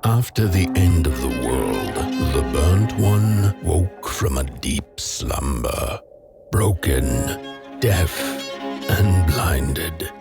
After the end of the world, the burnt one woke from a deep slumber, broken, deaf, and blinded.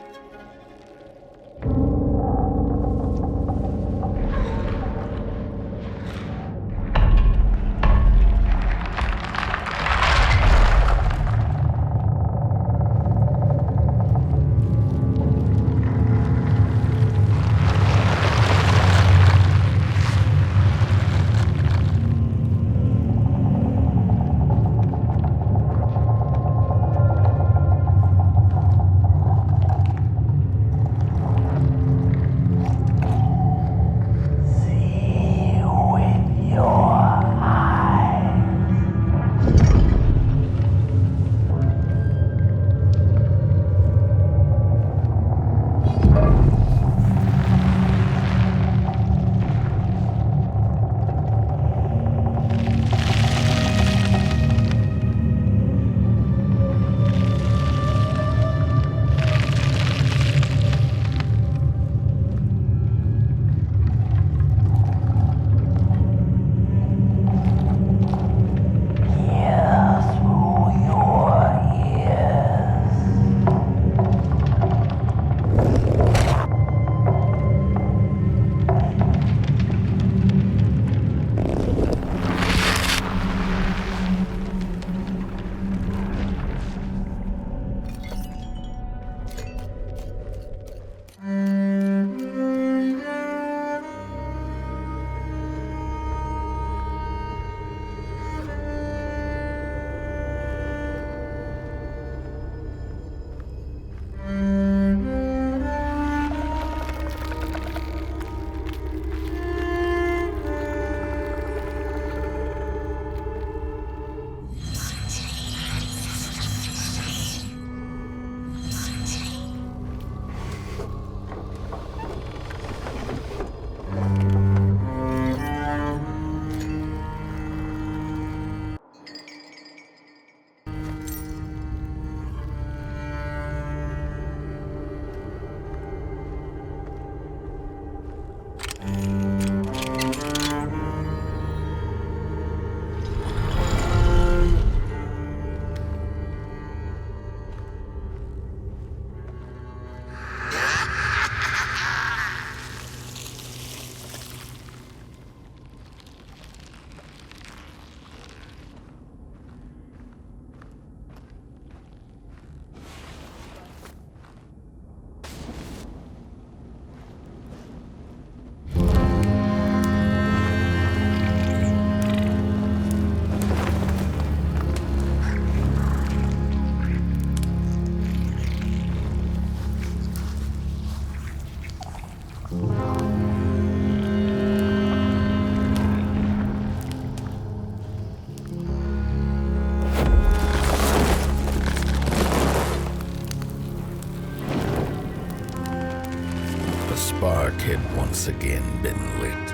Had once again been lit.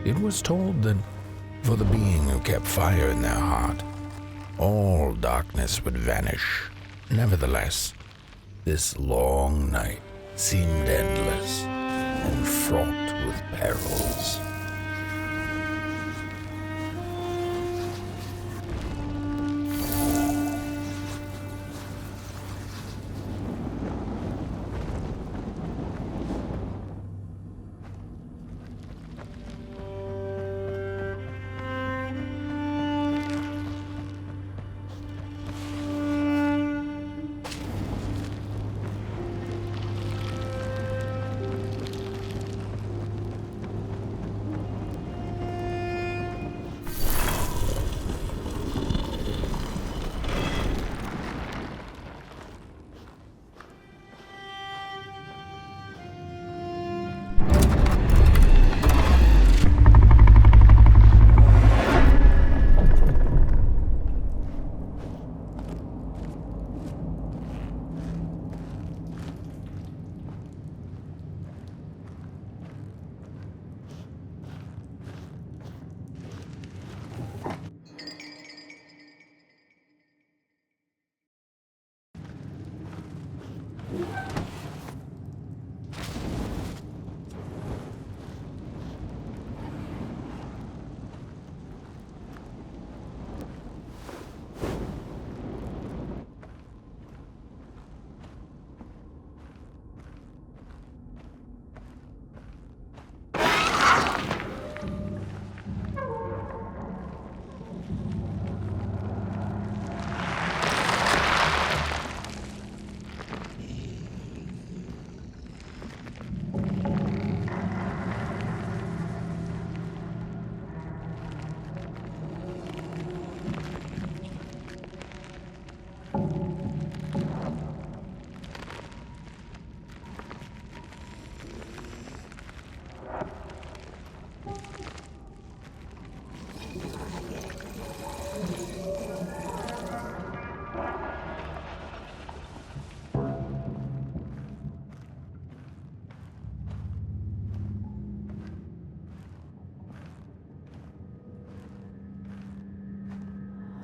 It was told that for the being who kept fire in their heart, all darkness would vanish. Nevertheless, this long night seemed endless and fraught with perils.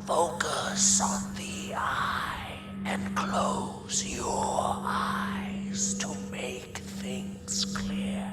Focus on the eye and close your eyes to make things clear.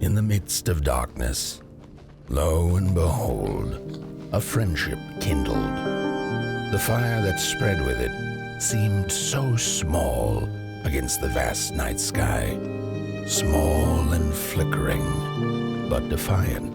In the midst of darkness, lo and behold, a friendship kindled. The fire that spread with it seemed so small against the vast night sky, small and flickering, but defiant.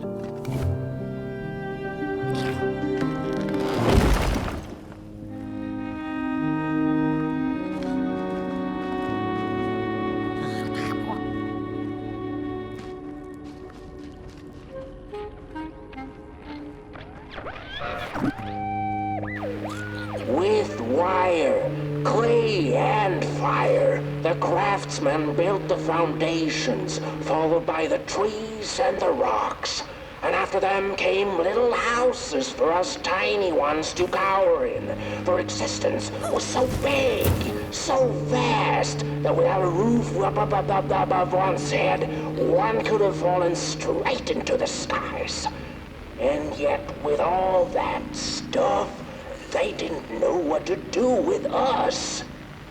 With wire, clay, and fire, the craftsmen built the foundations, followed by the trees and the rocks. And after them came little houses for us tiny ones to cower in, for existence was so big, so vast, that without a roof above one's head, one could have fallen straight into the skies. And yet, with all that stuff, they didn't know what to do with us.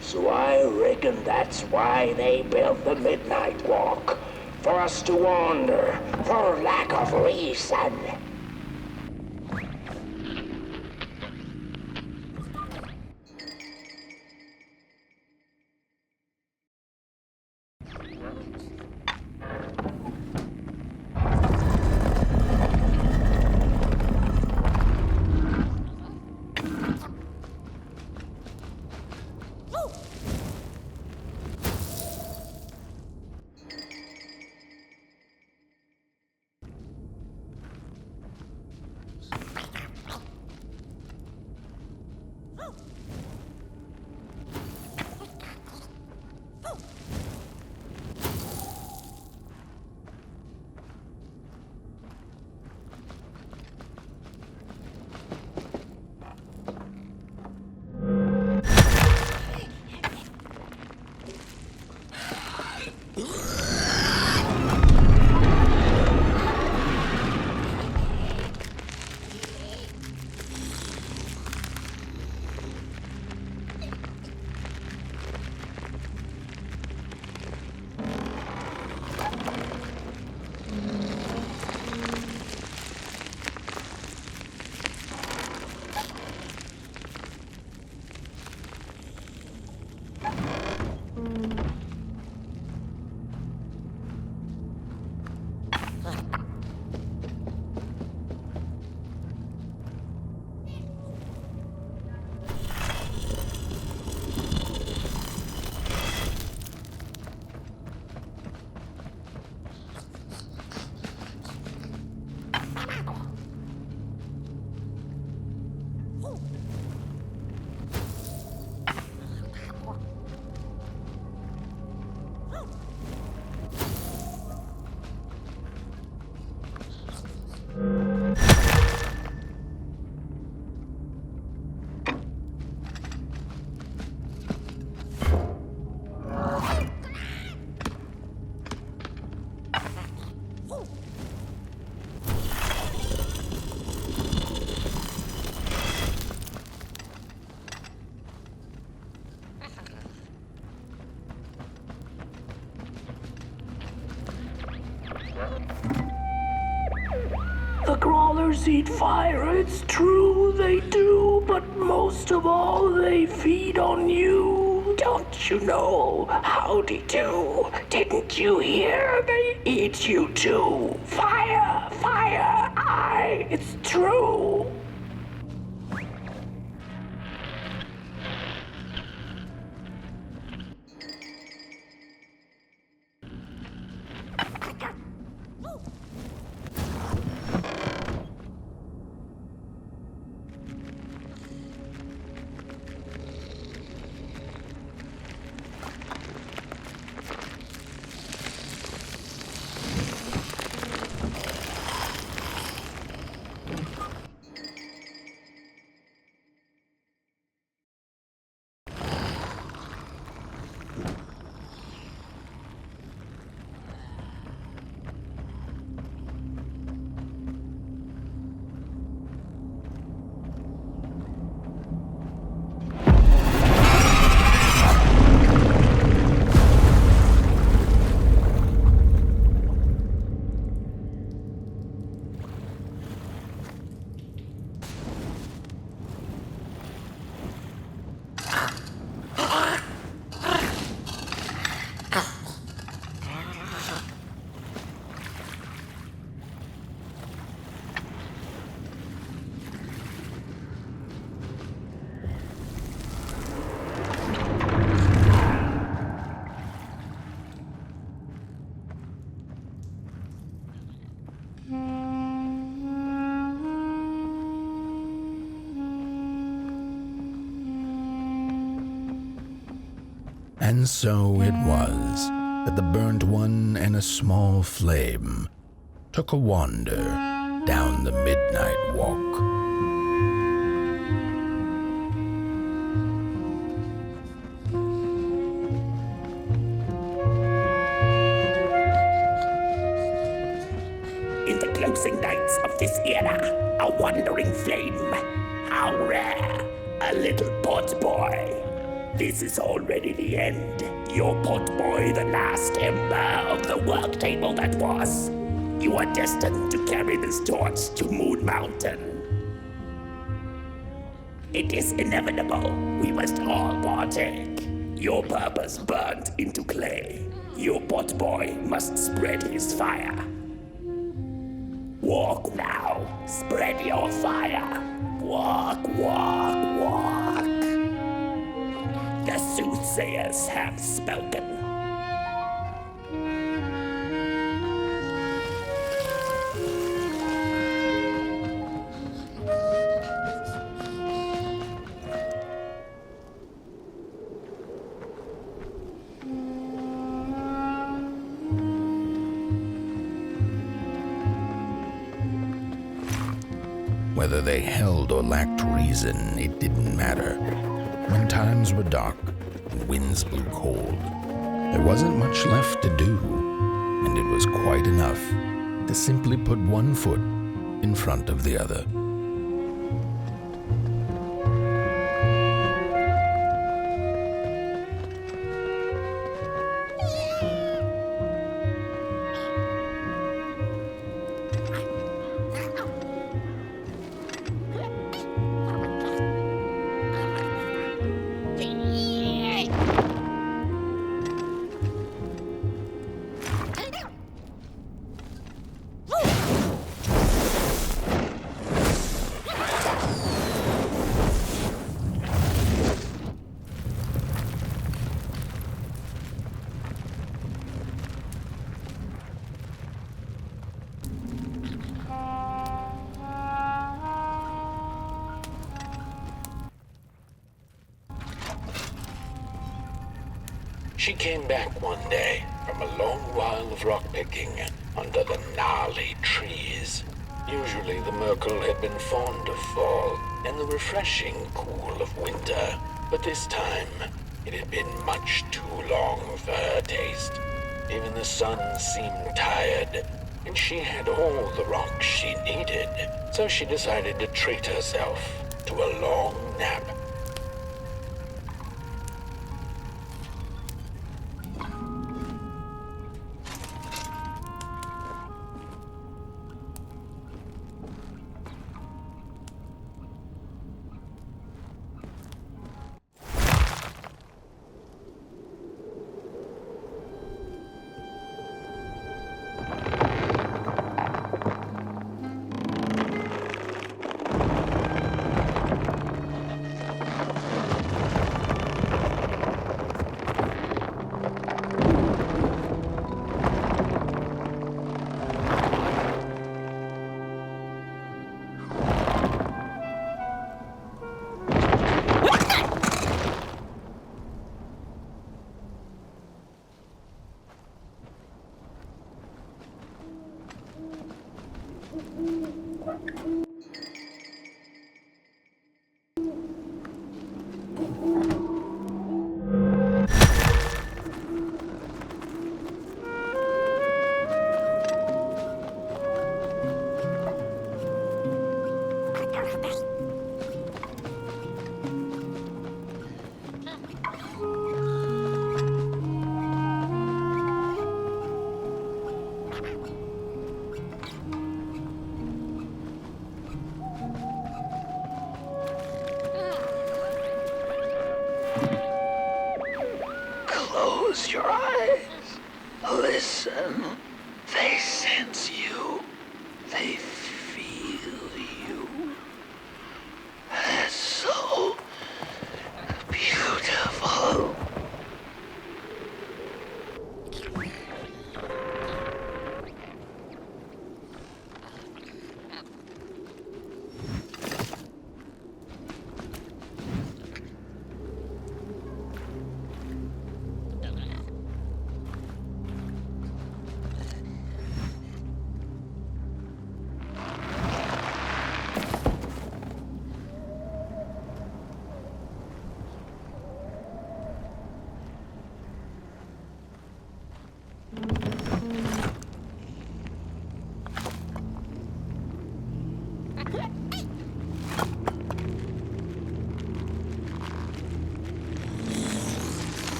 So I reckon that's why they built the Midnight Walk. For us to wander, for lack of reason. The crawlers eat fire, it's true they do, but most of all they feed on you. Don't you know? Howdy do. Didn't you hear? They eat you too. Fire, fire, aye, it's true. And so it was that the burnt one and a small flame took a wander down the midnight walk. In the closing nights of this era, a wandering flame. How rare, a little pot boy. This is already the end. Your pot boy, the last ember of the work table that was. You are destined to carry this torch to Moon Mountain. It is inevitable. We must all partake. Your purpose burnt into clay. Your pot boy must spread his fire. Walk now. Spread your fire. Walk, walk, walk. The soothsayers have spoken. Whether they held or lacked reason, it didn't matter. When times were dark and winds blew cold, there wasn't much left to do, and it was quite enough to simply put one foot in front of the other. She came back one day from a long while of rock-picking under the gnarly trees. Usually the Merkle had been fond of fall and the refreshing cool of winter, but this time it had been much too long for her taste. Even the sun seemed tired, and she had all the rocks she needed, so she decided to treat herself to a long nap. Close your eyes. Listen. They sense you. They feel you. It's so beautiful.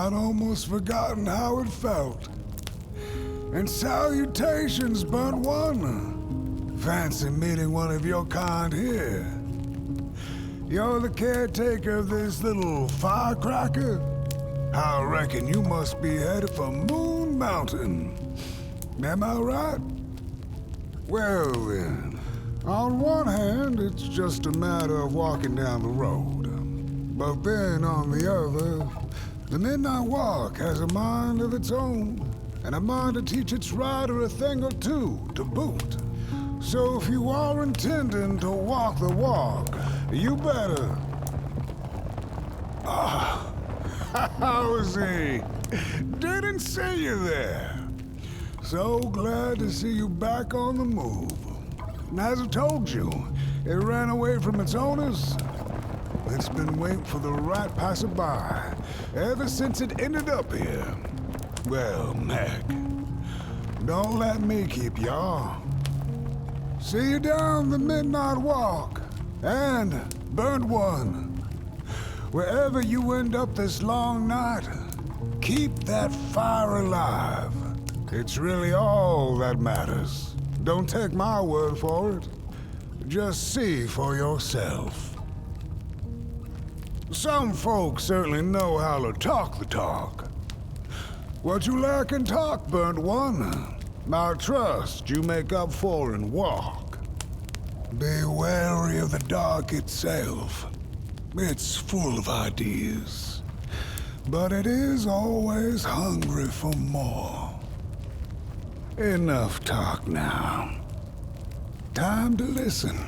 I'd almost forgotten how it felt. And salutations, Burnt One. Fancy meeting one of your kind here. You're the caretaker of this little firecracker? I reckon you must be headed for Moon Mountain. Am I right? Well then, on one hand, it's just a matter of walking down the road. But then on the other, the Midnight Walk has a mind of its own, and a mind to teach its rider a thing or two to boot. So if you are intending to walk the walk, you better... How is he? Didn't see you there. So glad to see you back on the move. And as I told you, it ran away from its owners. It's been waiting for the right passerby ever since it ended up here. Well, Meg, don't let me keep y'all. See you down the Midnight Walk. And, Burnt One, wherever you end up this long night, keep that fire alive. It's really all that matters. Don't take my word for it. Just see for yourself. Some folks certainly know how to talk the talk. What you lack in talk, Burnt One, I trust you make up for in walk. Be wary of the dark itself. It's full of ideas, but it is always hungry for more. Enough talk now. Time to listen.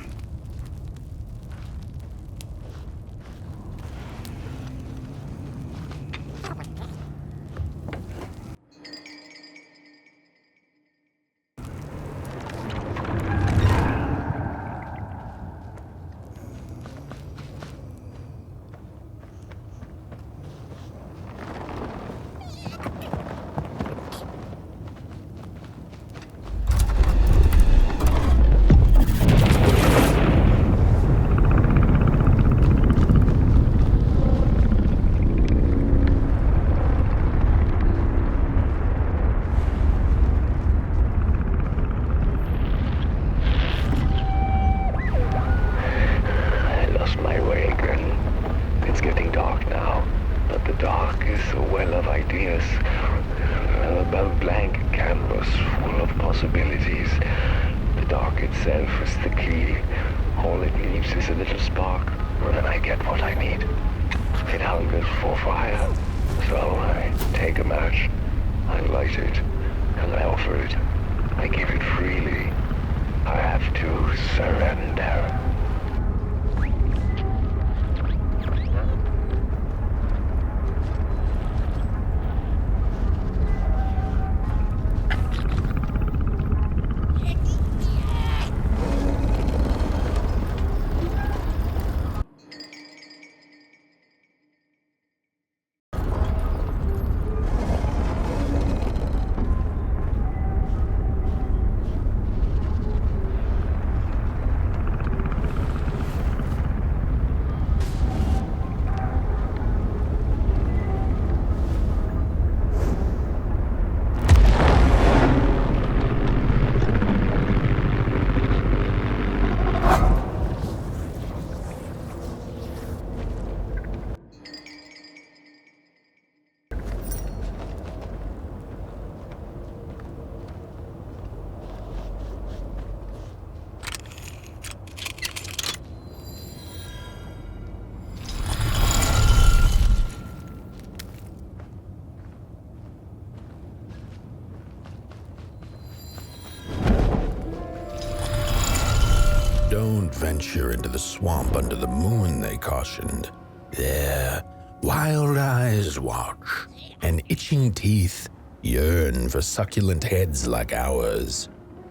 Don't venture into the swamp under the moon, they cautioned. There, wild eyes watch, and itching teeth yearn for succulent heads like ours.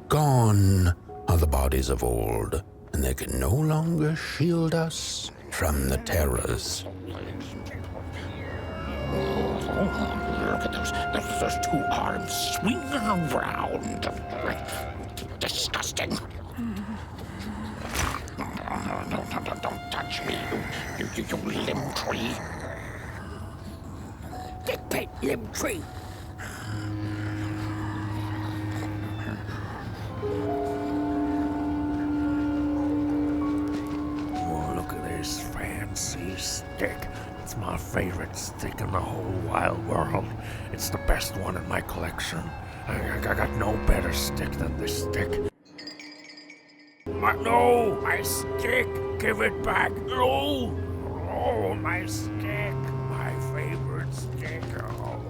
Gone are the bodies of old, and they can no longer shield us from the terrors. Look at those two arms swinging around. Disgusting. No, don't touch me, you limb tree. stick pit limb tree. Oh, look at this fancy stick. It's my favorite stick in the whole wide world. It's the best one in my collection. I got no better stick than this stick. No, my stick! Give it back! No! Oh, my stick! My favorite stick! Oh.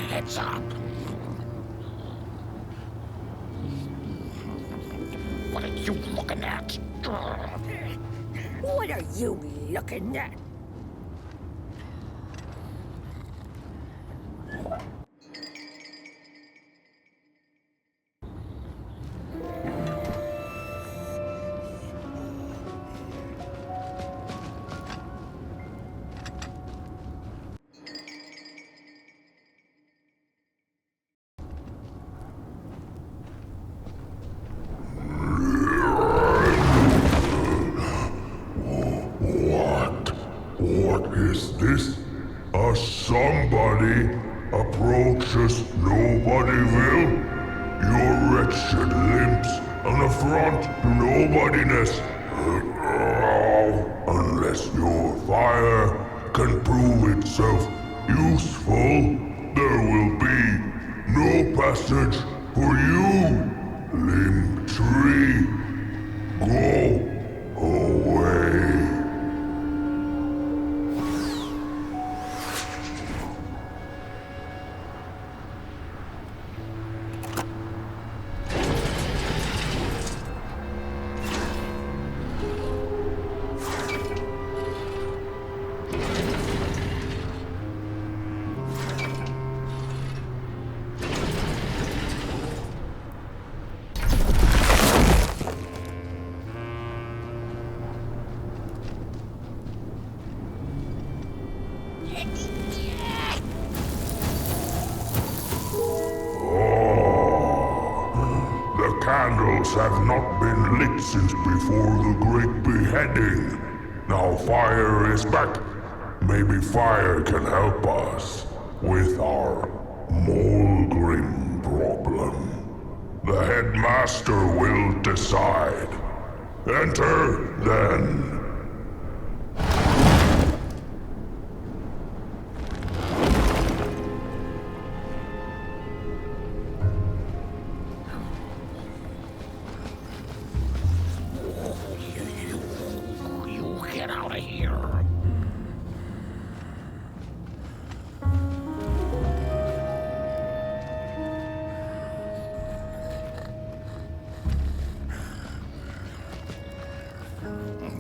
Heads up. What are you looking at? What are you looking at? What is this? A somebody approaches nobody will? Your wretched limbs, an affront to nobodiness. Unless your fire can prove itself useful, there will be no passage for you, limb tree. Go away. Candles have not been lit since before the great beheading. Now fire is back. Maybe fire can help us with our Molgrim problem. The headmaster will decide. Enter, then. Get out of here.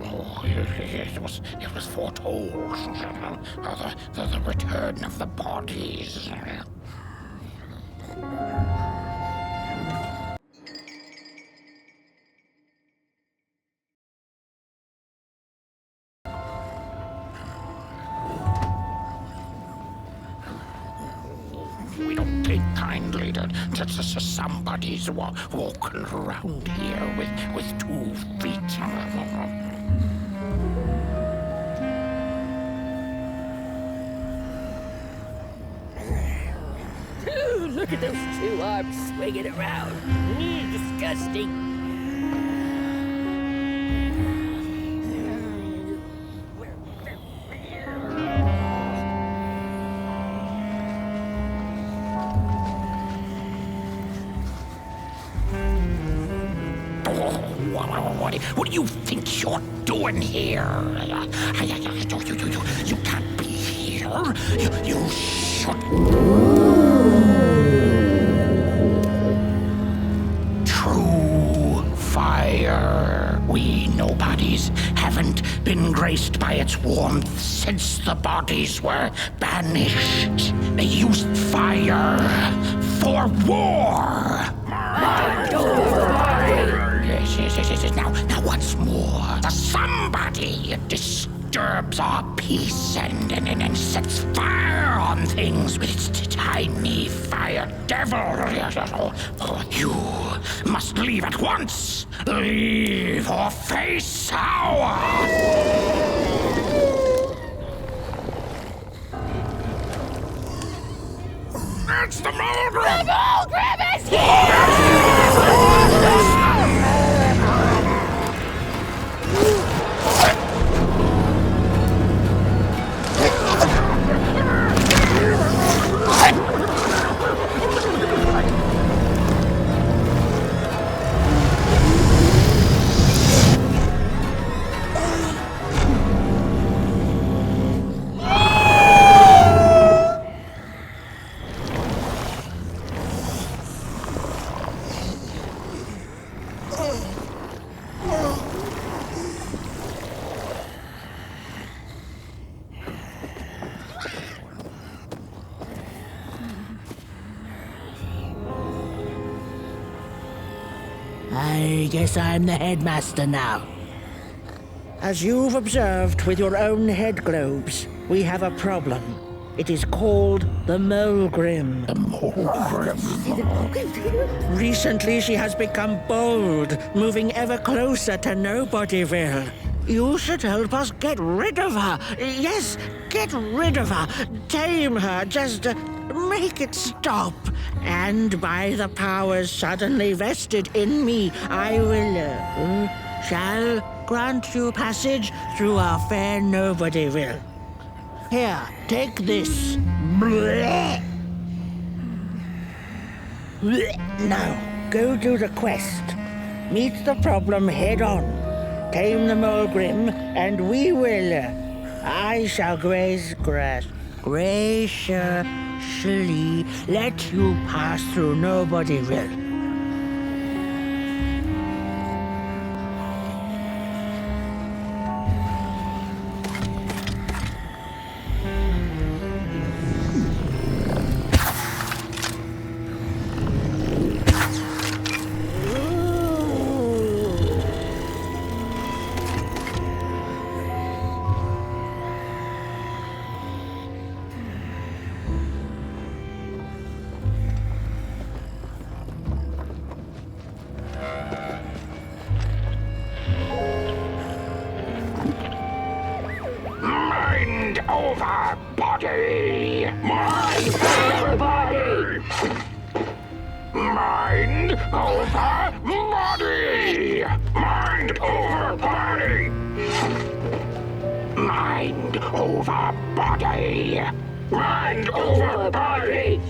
Oh, it was foretold. The return of the bodies. We don't take kindly to somebody's walking around here with 2 feet. Ooh, look at those 2 arms swinging around. Disgusting. What do you think you're doing here? You can't be here. You should. True fire. We nobodies haven't been graced by its warmth since the bodies were banished. They used fire for war. Yes. Now once more, the somebody disturbs our peace and sets fire on things with its tiny fire devil. You must leave at once. Leave or face sour! It's the Mulgrim! The Mulgrim is here! I guess I'm the headmaster now. As you've observed with your own head globes, we have a problem. It is called the Mulgrim. The Mulgrim. Recently, she has become bold, moving ever closer to Nobodyville. You should help us get rid of her. Yes, get rid of her. Tame her. Just make it stop. And by the powers suddenly vested in me, I will, shall grant you passage through our fair Nobodyville. Here, take this. Blech. Blech. Now, go do the quest. Meet the problem head on. Tame the Mulgrim, and we will. I shall graciously let you pass through Nobodyville. Mind over body! Mind over body! Mind over body! Mind over body! Mind over body! Mind over body!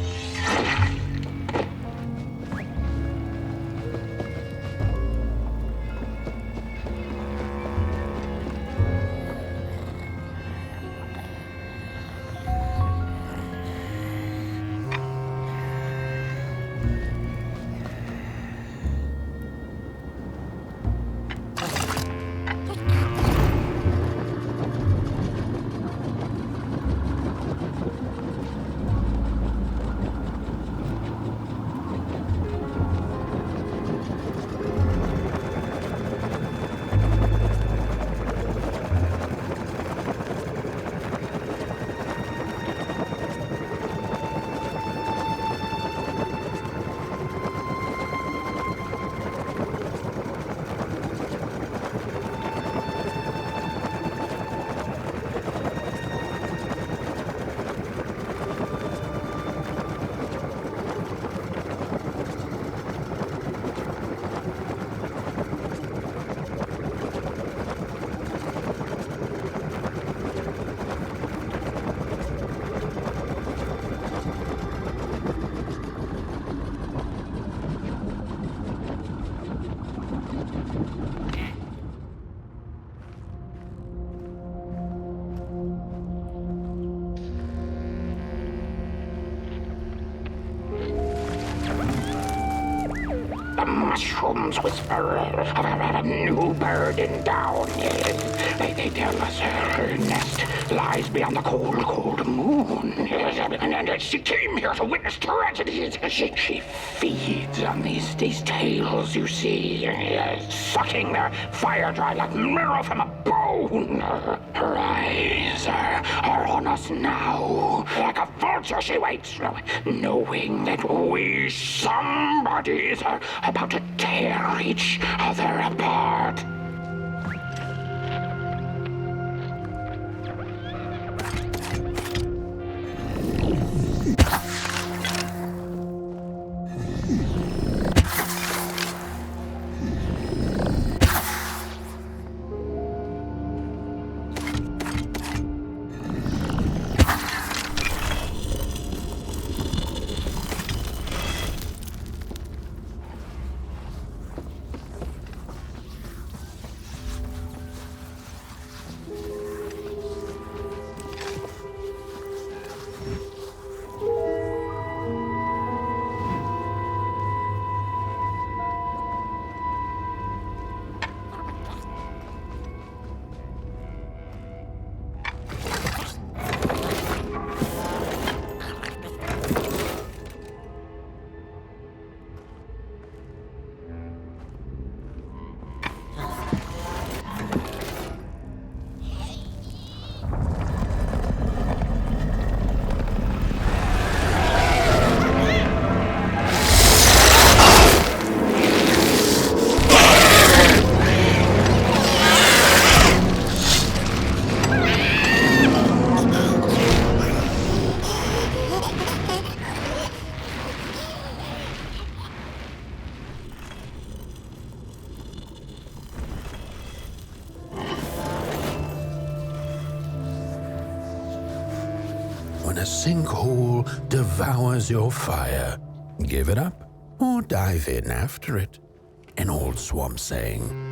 The mushrooms whisper of a new burden down. They tell us her nest lies beyond the cold, cold moon. And she came here to witness tragedies. She feeds on these tales, you see, sucking their fire dry like marrow from a bone. Her eyes are on us now. Like a vulture she waits, knowing that we somebodies are about to tear each other apart. When a sinkhole devours your fire, give it up or dive in after it. An old swamp saying.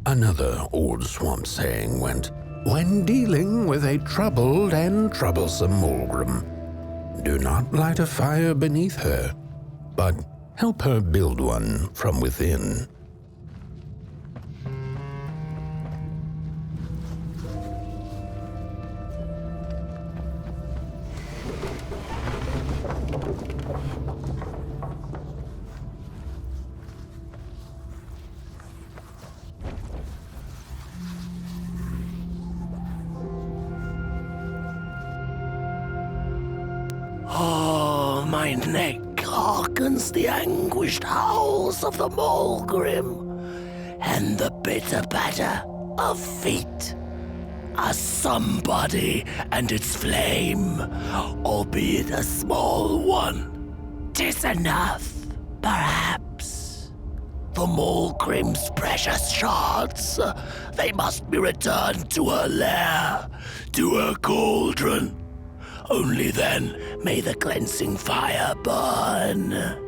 Another old swamp saying went, when dealing with a troubled and troublesome Mulgrim, do not light a fire beneath her, but help her build one from within. Oh, my neck hearkens the anguished howls of the Mulgrim, and the bitter patter of feet. A somebody and its flame, albeit a small one. 'Tis enough, perhaps. The Mulgrim's precious shards, they must be returned to her lair, to her cauldron. Only then may the cleansing fire burn.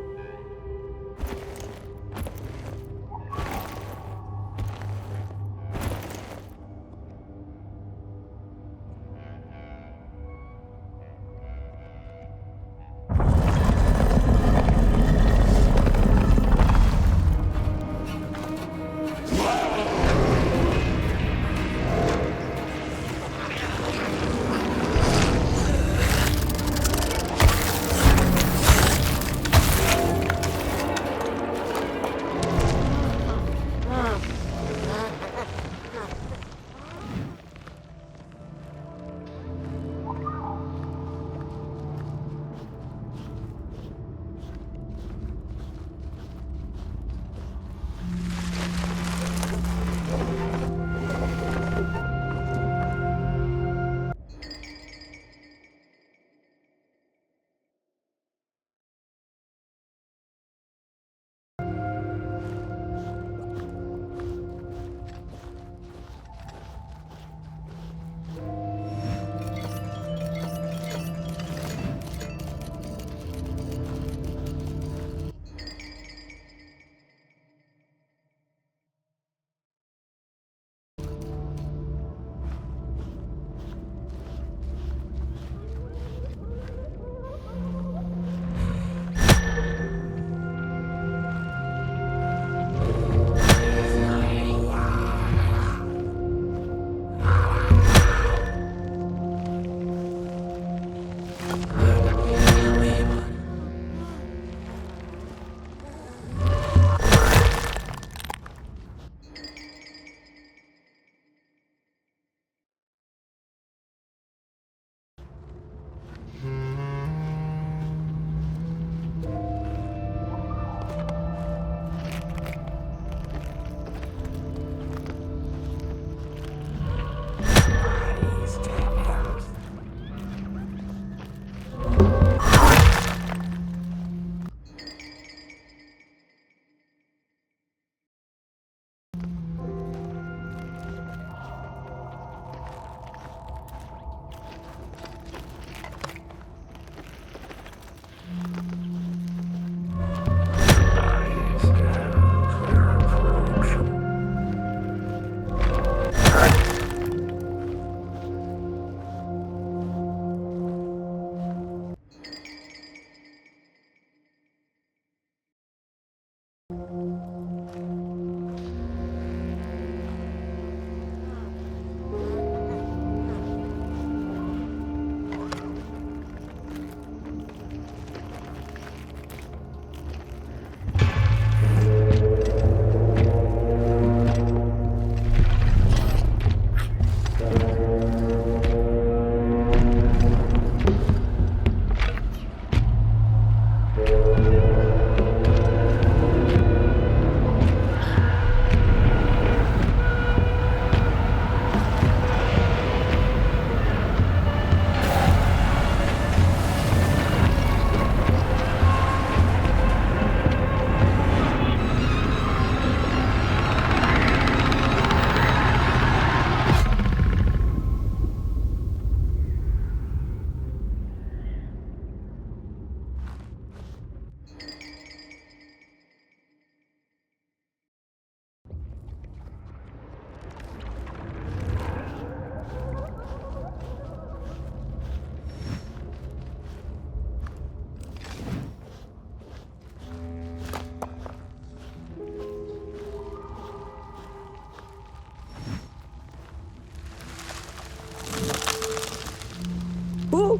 Ooh!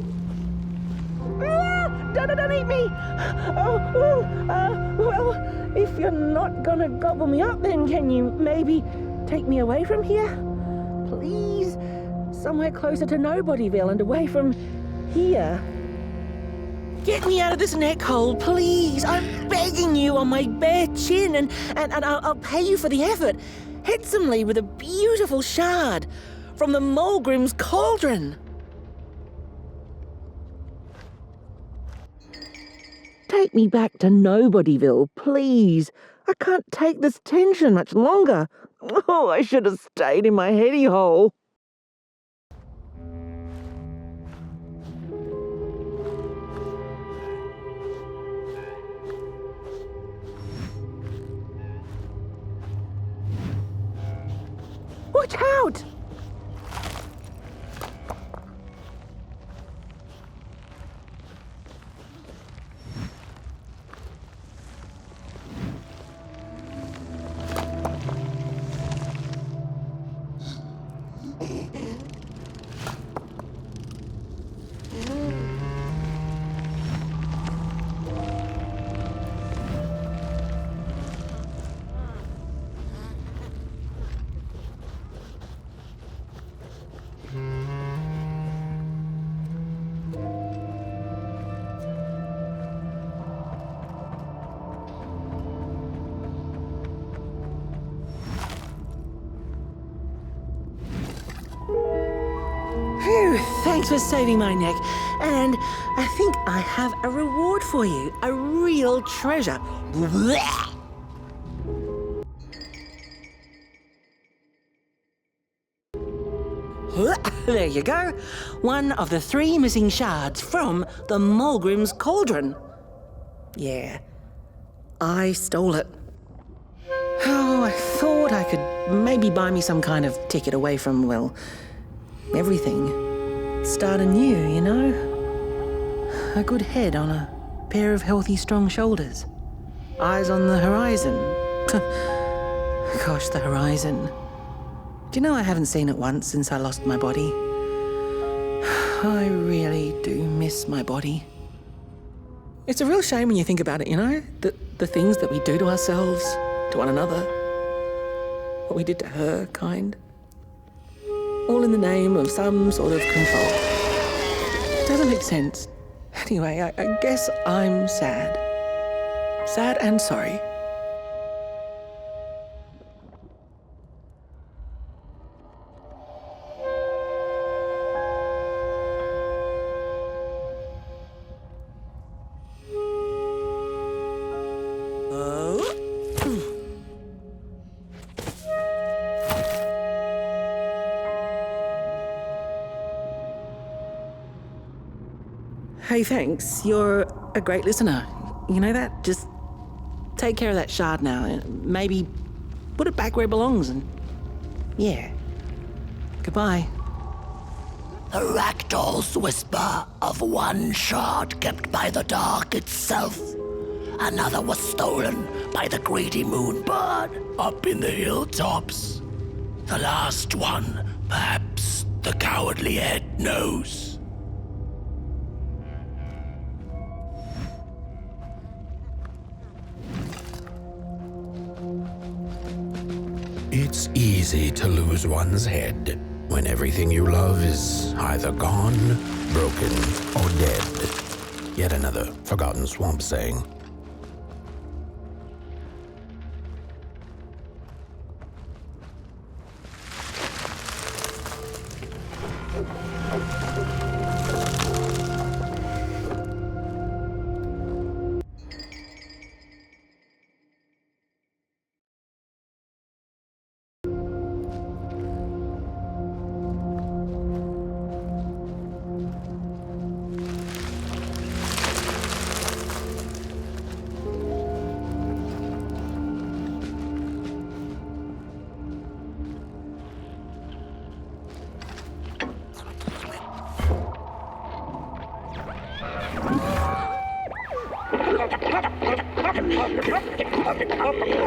Don't eat me! Well, if you're not gonna gobble me up, then can you maybe take me away from here? Please? Somewhere closer to Nobodyville and away from here. Get me out of this neck hole, please! I'm begging you on my bare chin, and I'll pay you for the effort. Handsomely with a beautiful shard from the Mulgrim's cauldron. Take me back to Nobodyville, please. I can't take this tension much longer. Oh, I should have stayed in my heady hole. Watch out! Phew, thanks for saving my neck. And I think I have a reward for you. A real treasure. There you go. One of the 3 missing shards from the Mulgrim's cauldron. Yeah, I stole it. Oh, I thought I could maybe buy me some kind of ticket away from, well, everything. Start anew, you know? A good head on a pair of healthy, strong shoulders. Eyes on the horizon. Gosh, the horizon. Do you know I haven't seen it once since I lost my body? I really do miss my body. It's a real shame when you think about it, you know? The things that we do to ourselves, to one another. What we did to her, kind. All in the name of some sort of control. It doesn't make sense. Anyway, I guess I'm sad. Sad and sorry. Hey, thanks. You're a great listener. You know that? Just take care of that shard now and maybe put it back where it belongs and... yeah. Goodbye. The ragdoll's whisper of one shard kept by the dark itself. Another was stolen by the greedy moonbird up in the hilltops. The last one, perhaps the cowardly head knows. It's easy to lose one's head when everything you love is either gone, broken, or dead. Yet another forgotten swamp saying.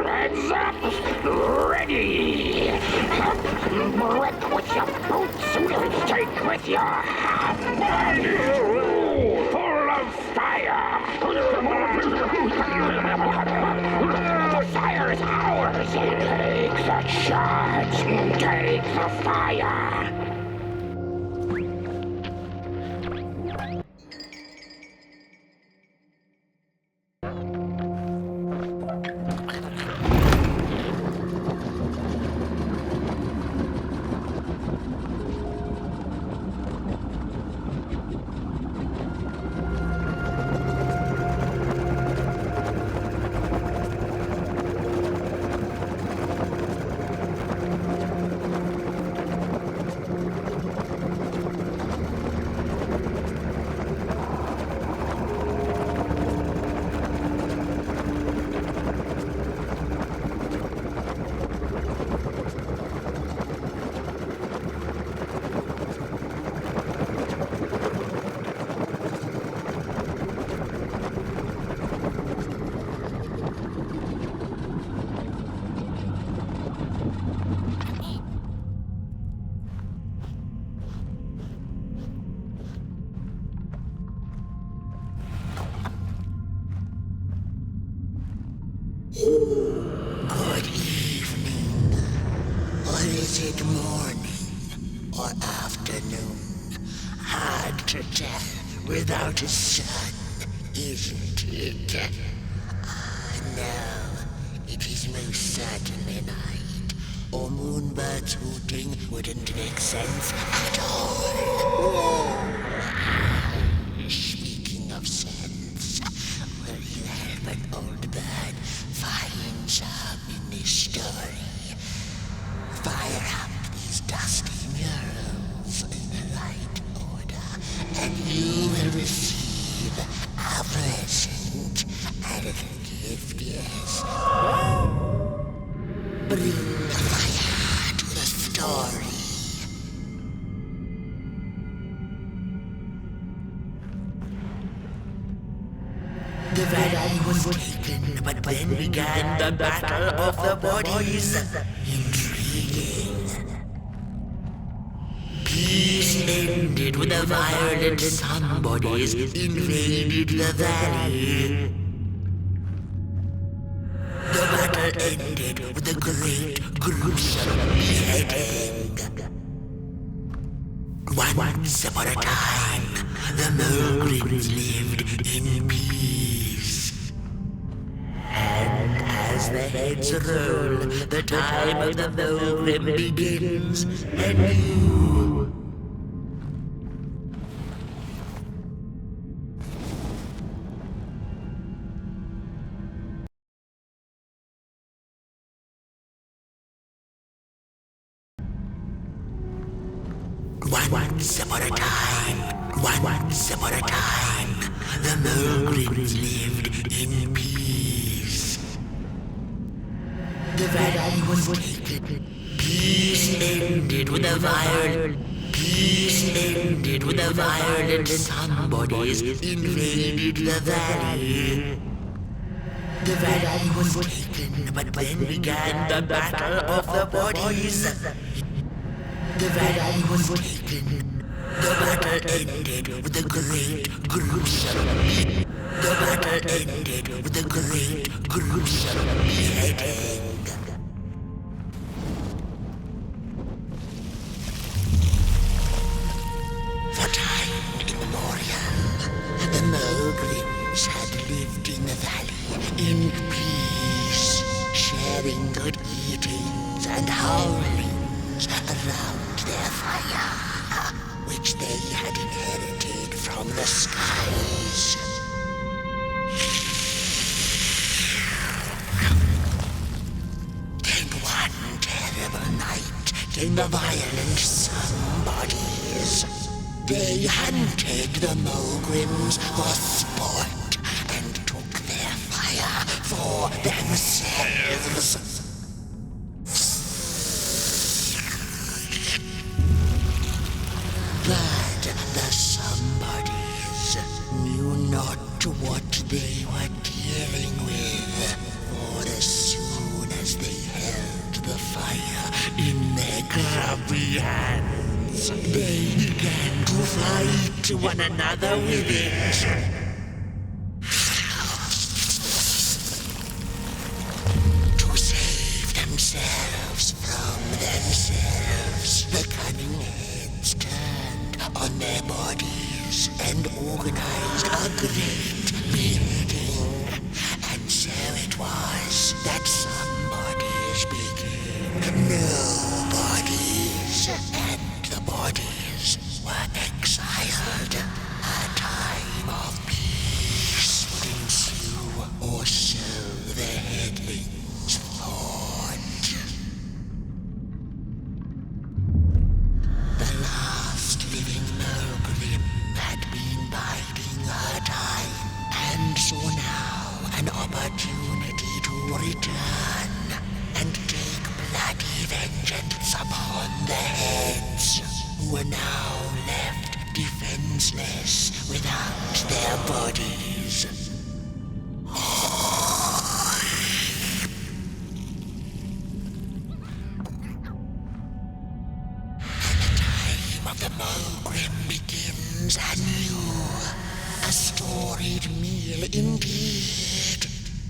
Hands up! Ready! Break with your boots, take with your hand! Full of fire! The fire is ours! Take the charge! Take the fire! Good evening. Or is it morning or afternoon? Hard to tell without a sun, isn't it? No, it is most certainly night. Or moonbirds hooting wouldn't make sense at all. Speaking of sense, will you help an old bird find some in this story? Fire up these dusty murals in the right order, and you will receive a present, a little gift, yes. Bring the fire to the story. The valley was taken, but then began the battle of the bodies. Intriguing. Peace ended when the violent sun bodies invaded the valley. The battle ended with a great gruesome beheading. Once upon a time, the Mulgrins lived in peace. And as the heads roll, the time of the Mulgrim begins anew. Once upon a time, the Mulgrins lived in peace. The valley was taken. Peace ended with the violent sun bodies invaded the valley. The valley was taken, but then began the battle of the bodies. The valley was taken. The battle ended with a great, gruesome The battle ended with a great, gruesome beheading. For time immemorial, the Mogrims had lived in the valley in peace, sharing good eatings and howlings around their fire, which they had inherited from the skies. Then one terrible night came the violent somebodies. They hunted the Mogrims for sport and took their fire for themselves. But the somebodies knew not what they were dealing with, for as soon as they held the fire in their grubby hands, they began to fight one another with it. To save themselves from themselves, the cunning heads turned on their bodies and organized a great meeting. And so it was that some bodies became nobodies, and the bodies were exiled. A time of peace would ensue, or so the headlings thought. The last living Mogrim had been biding her time, and saw now an opportunity to return and take bloody vengeance upon the heads, who were now left defenseless without their bodies. Of the Mogrim begins anew. A storied meal indeed.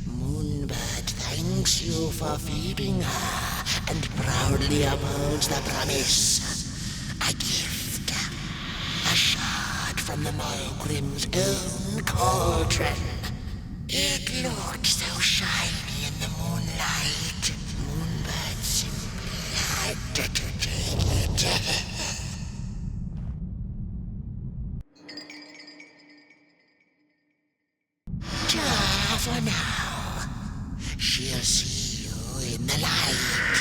Moonbird thanks you for feeding her and proudly upholds the promise. A gift. A shard from the Mogrim's own cauldron. It looked so shiny in the moonlight. Moonbird simply had to take it. For now, she'll see you in the light.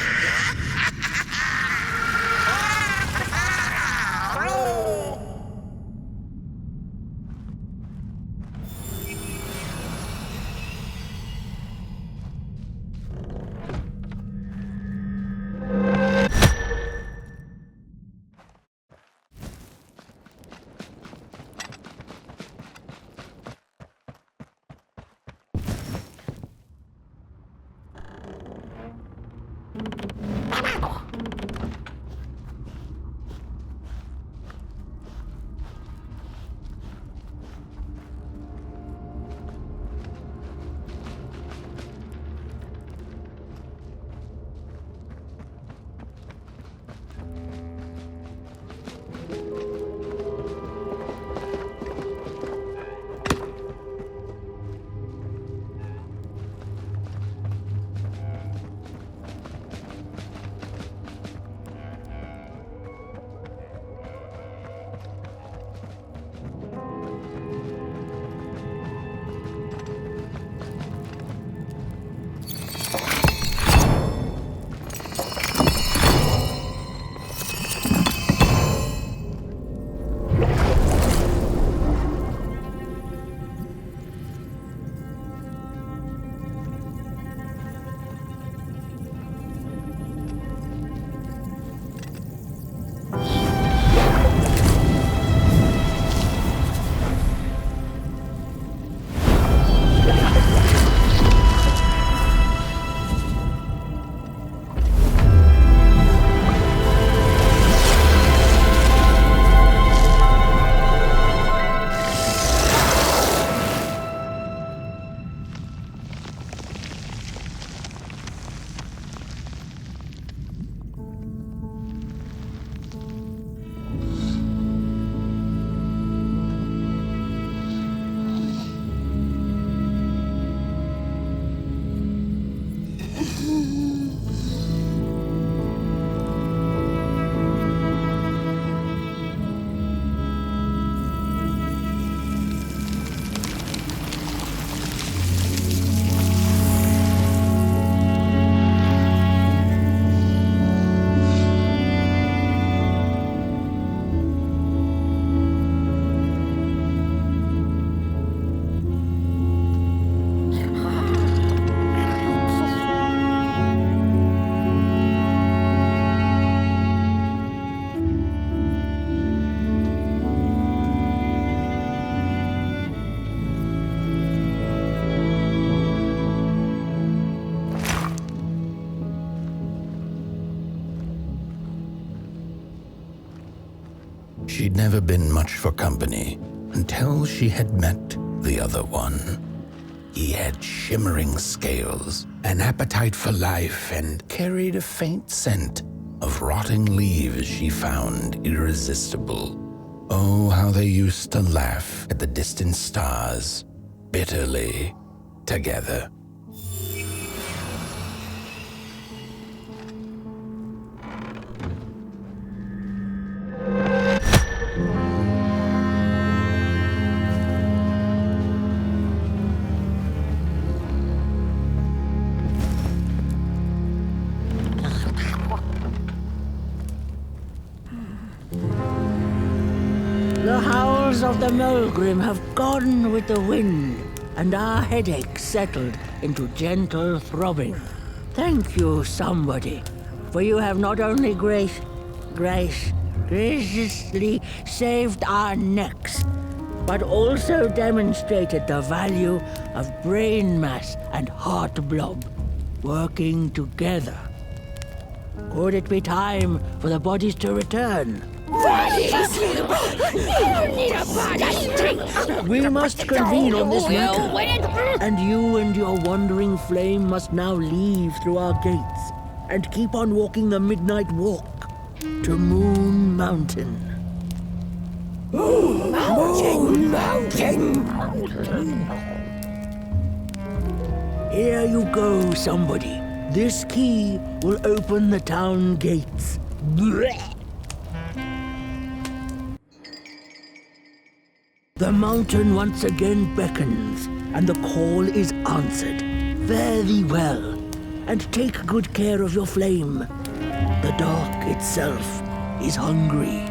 She'd never been much for company until she had met the other one. He had shimmering scales, an appetite for life, and carried a faint scent of rotting leaves she found irresistible. Oh, how they used to laugh at the distant stars, bitterly, together. The howls of the Mulgrim have gone with the wind, and our headaches settled into gentle throbbing. Thank you, somebody, for you have not only graciously saved our necks, but also demonstrated the value of brain mass and heart blob working together. Could it be time for the bodies to return? We must convene on this matter, and you and your wandering flame must now leave through our gates and keep on walking the midnight walk to Moon Mountain. Moon Mountain! Here you go, somebody. This key will open the town gates. Blech. The mountain once again beckons, and the call is answered. Fare thee well, and take good care of your flame. The dark itself is hungry.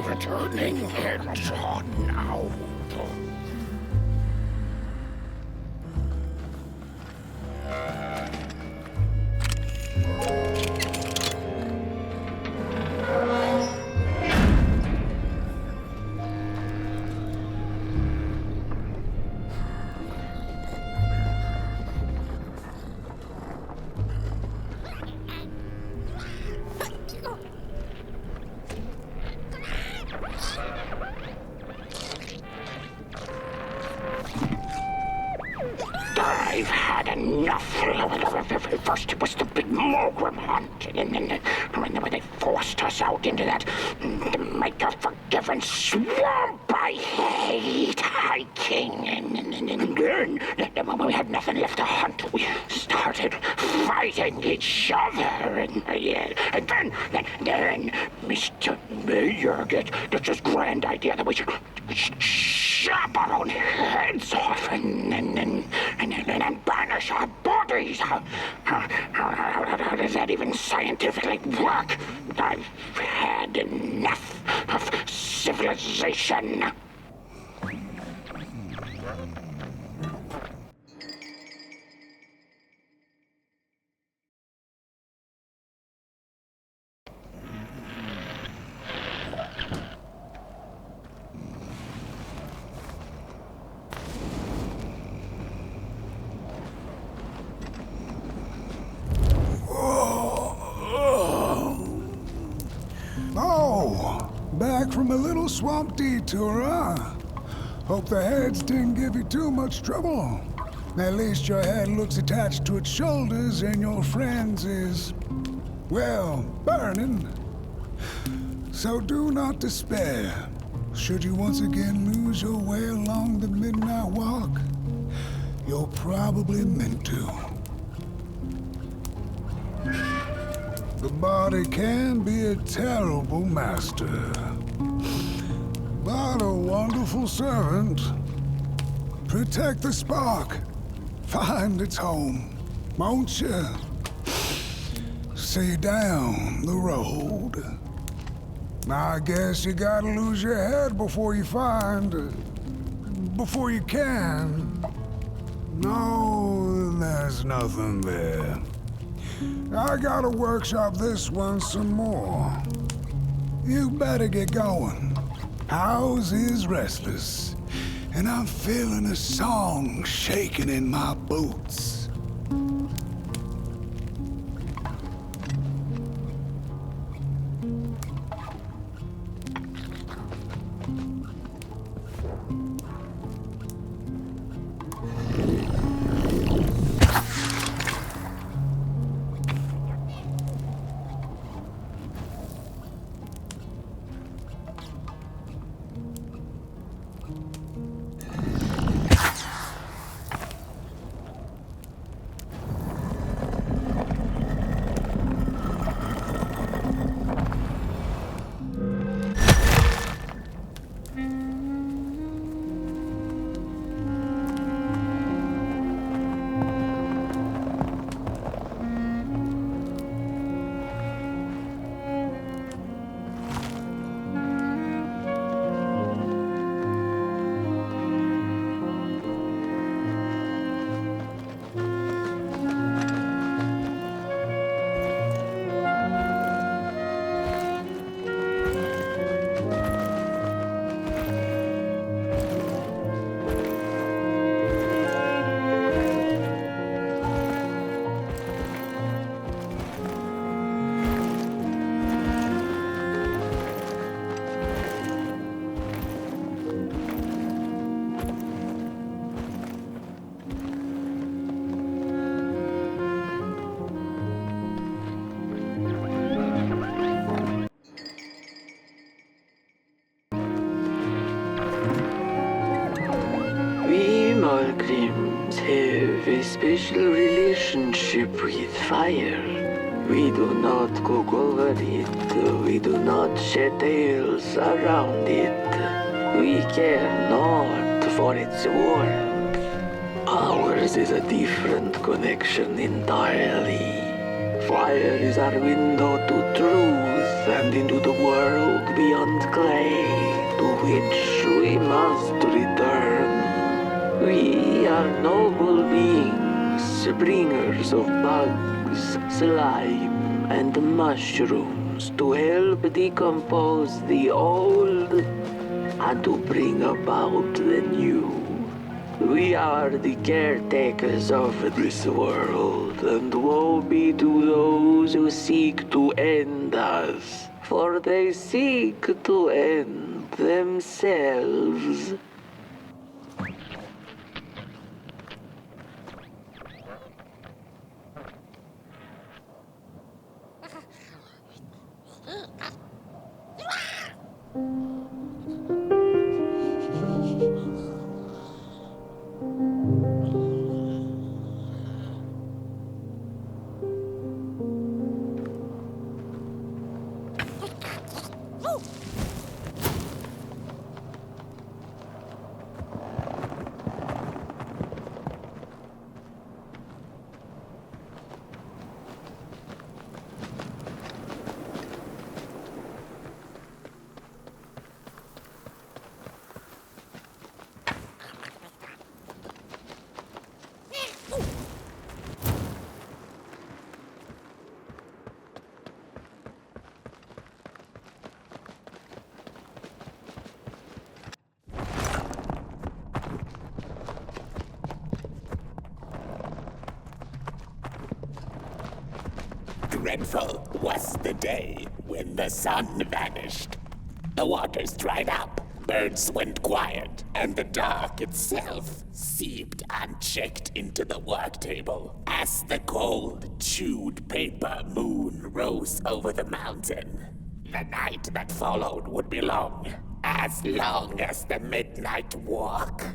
Returning it now. I've had enough. First it was the big Mulgrim hunt, and then they forced us out into that make-a-forgiven swamp. I hate hiking. And then when we had nothing left to hunt, we started fighting each other. And then Mr. Mayor gets this grand idea that we should chop our own heads off and banish our bodies. How does that even scientifically work? I've had enough of civilization. Back from a little swamp detour, huh? Hope the heads didn't give you too much trouble. At least your head looks attached to its shoulders and your friend's is, well, burning. So do not despair. Should you once again lose your way along the midnight walk, you're probably meant to. The body can be a terrible master, but a wonderful servant. Protect the spark. Find its home, won't you? See down the road. I guess you gotta lose your head before you before you can. No, there's nothing there. I gotta workshop this one some more. You better get going. House is restless, and I'm feeling a song shaking in my boots. We Malgrims have a special relationship with fire. We do not cook over it. We do not shed tales around it. We care not for its warmth. Ours is a different connection entirely. Fire is our window to truth and into the world beyond clay, to which we must return. We are noble beings, bringers of bugs, slime, and mushrooms to help decompose the old and to bring about the new. We are the caretakers of this world, and woe be to those who seek to end us, for they seek to end themselves. Dreadful was the day when the sun vanished. The waters dried up, birds went quiet, and the dark itself seeped unchecked into the work table as the cold, chewed paper moon rose over the mountain. The night that followed would be long as the midnight walk.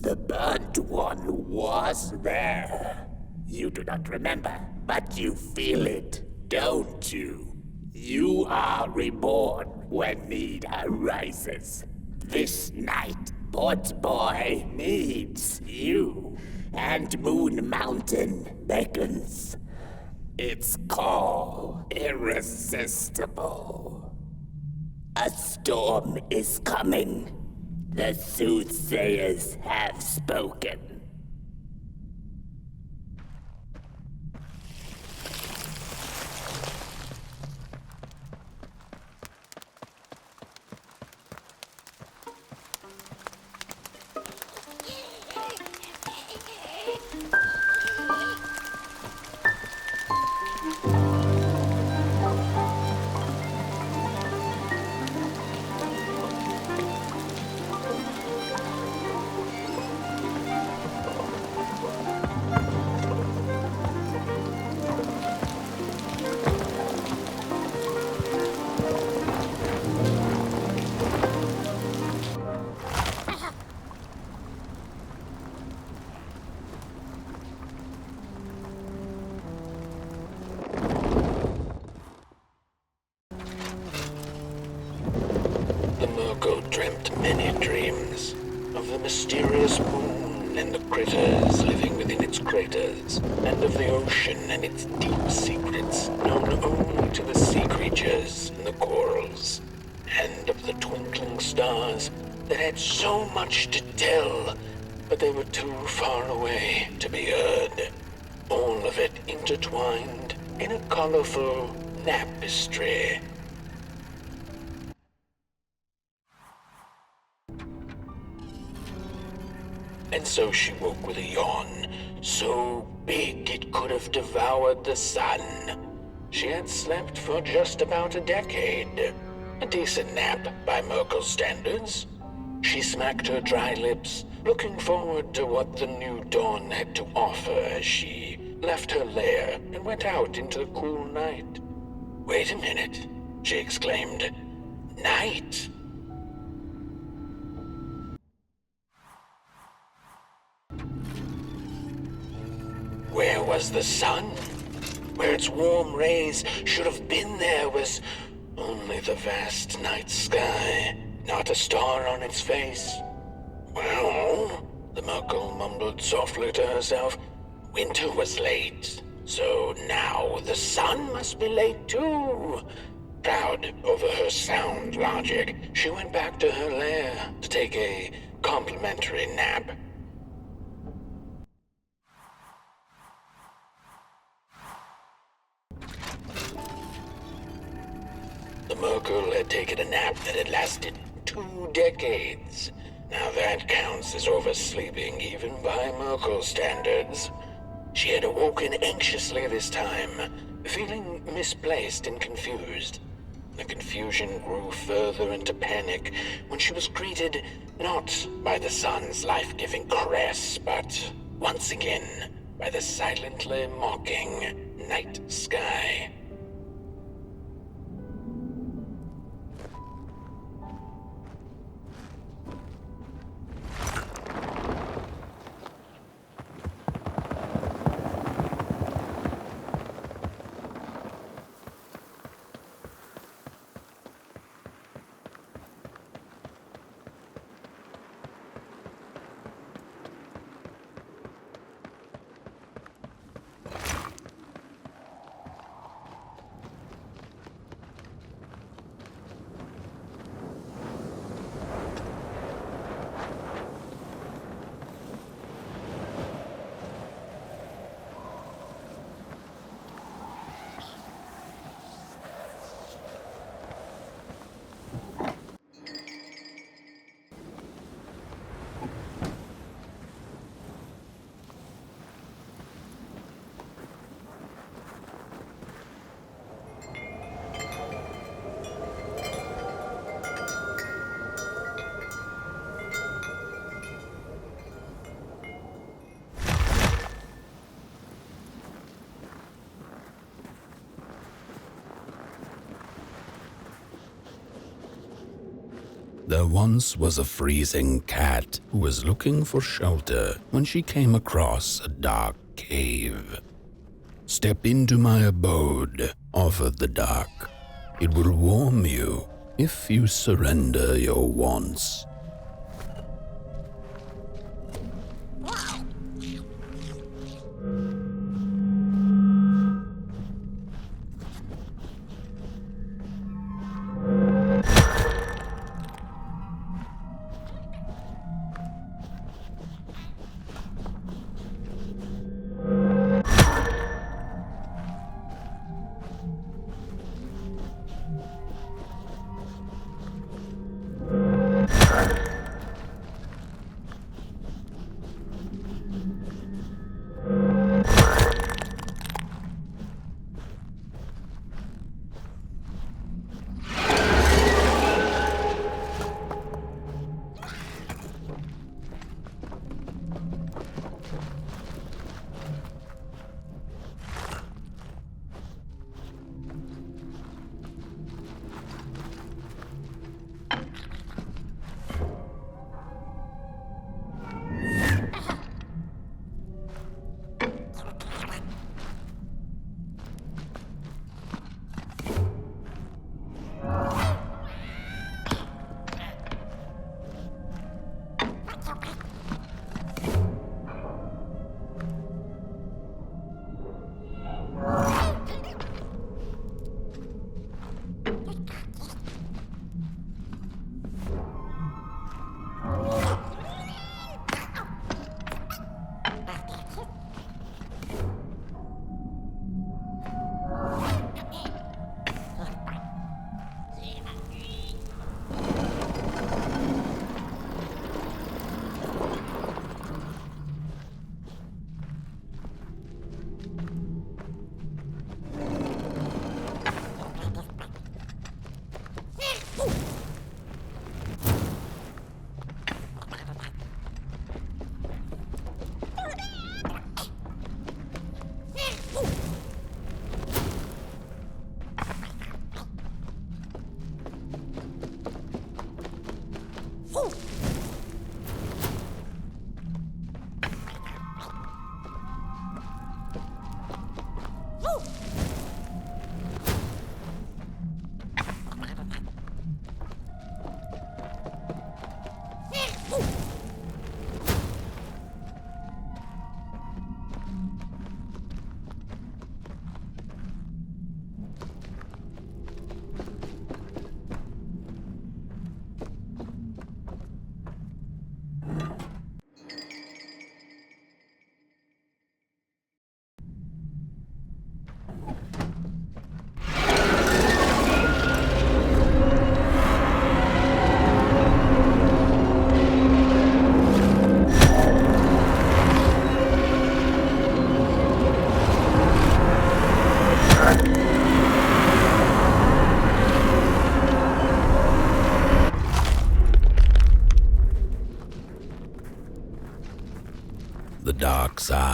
The burnt one was there. You do not remember, but you feel it, don't you? You are reborn when need arises. This night, Port Boy needs you, and Moon Mountain beckons. Its call irresistible. A storm is coming. The soothsayers have spoken. craters, and of the ocean and its deep secrets, known only to the sea creatures and the corals, and of the twinkling stars that had so much to tell, but they were too far away to be heard. All of it intertwined in a colorful tapestry. And so she woke with a yawn, so big it could have devoured the sun. She had slept for just about a decade. A decent nap by Merkel's standards. She smacked her dry lips, looking forward to what the new dawn had to offer as she left her lair and went out into the cool night. "Wait a minute," she exclaimed. "Night?" Where was the sun? Where its warm rays should have been there was only the vast night sky, not a star on its face. Well, the Merkel mumbled softly to herself, winter was late, so now the sun must be late too. Proud over her sound logic, she went back to her lair to take a complimentary nap. The Merkel had taken a nap that had lasted 2 decades. Now that counts as oversleeping even by Merkel standards. She had awoken anxiously this time, feeling misplaced and confused. The confusion grew further into panic when she was greeted not by the sun's life-giving caress, but once again by the silently mocking night sky. There once was a freezing cat who was looking for shelter when she came across a dark cave. "Step into my abode," offered the dark. "It will warm you if you surrender your wants."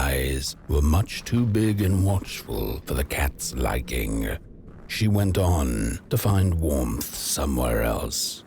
eyes were much too big and watchful for the cat's liking. She went on to find warmth somewhere else.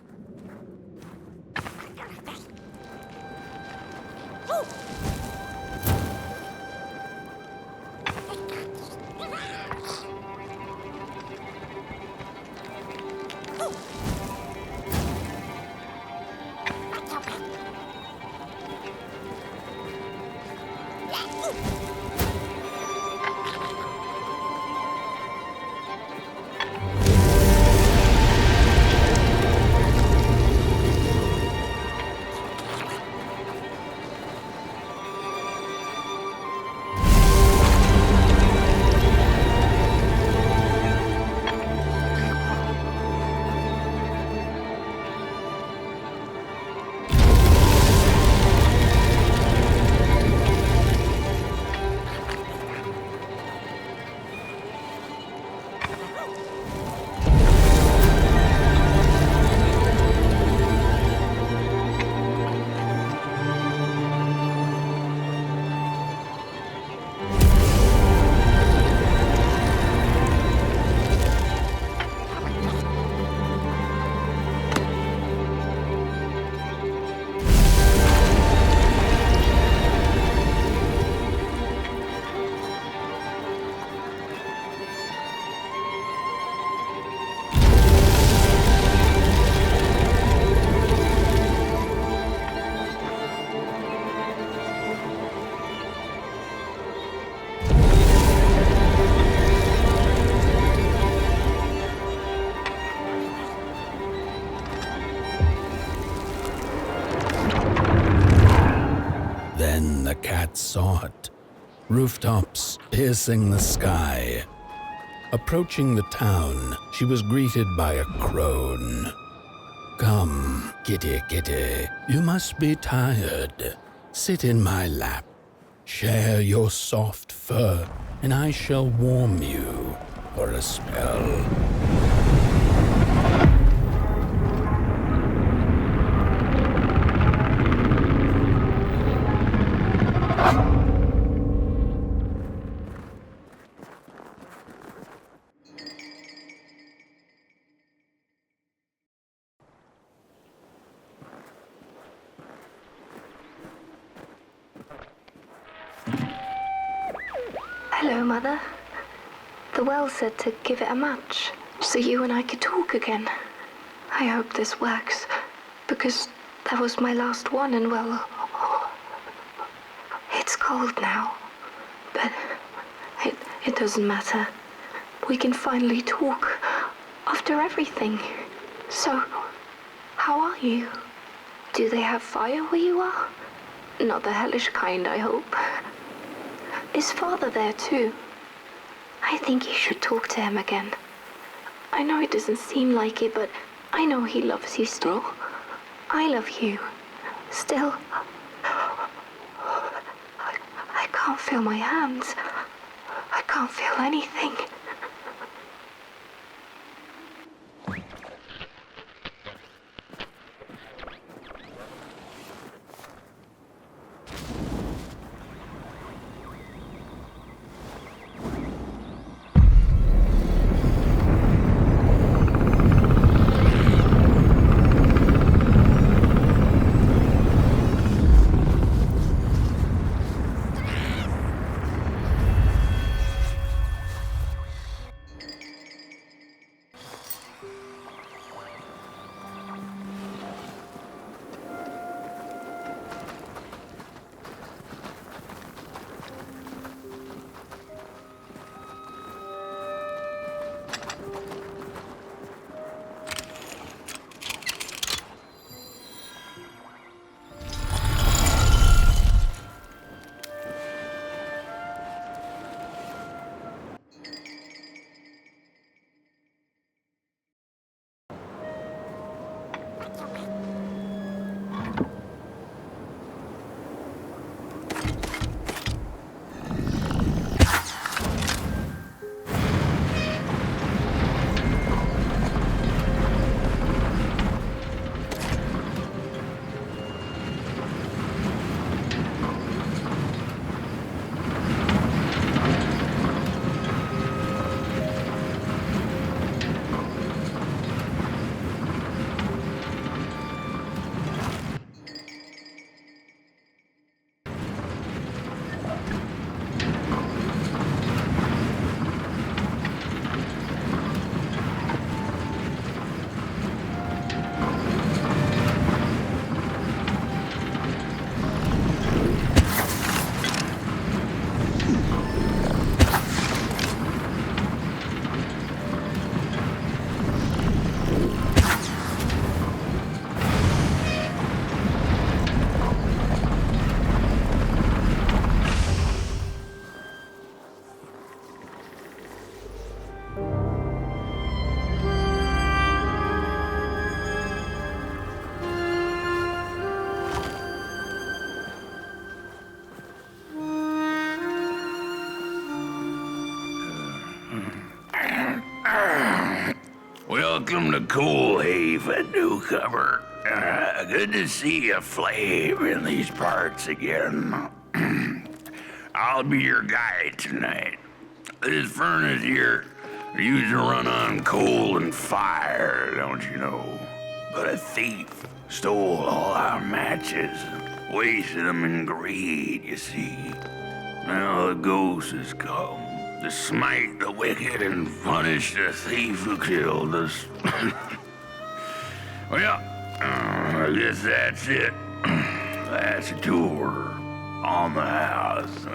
Then the cat saw it. Rooftops piercing the sky. Approaching the town, she was greeted by a crone. "Come, kitty, kitty, you must be tired. Sit in my lap. Share your soft fur, and I shall warm you for a spell." Hello, Mother. The well said to give it a match, so you and I could talk again. I hope this works, because that was my last one, and well, it's cold now. But it doesn't matter. We can finally talk after everything. So, how are you? Do they have fire where you are? Not the hellish kind, I hope. Is Father there too? I think you should talk to him again. I know it doesn't seem like it, but I know he loves you still. I love you. Still. I can't feel my hands. I can't feel anything. Welcome to Cool Haven, newcomer. Good to see a flame in these parts again. I'll be your guide tonight. This furnace here used to run on coal and fire, don't you know? But a thief stole all our matches, wasted them in greed, you see. Now the ghost has come to smite the wicked and punish the thief who killed us. Well, I guess that's it. That's a tour on the house.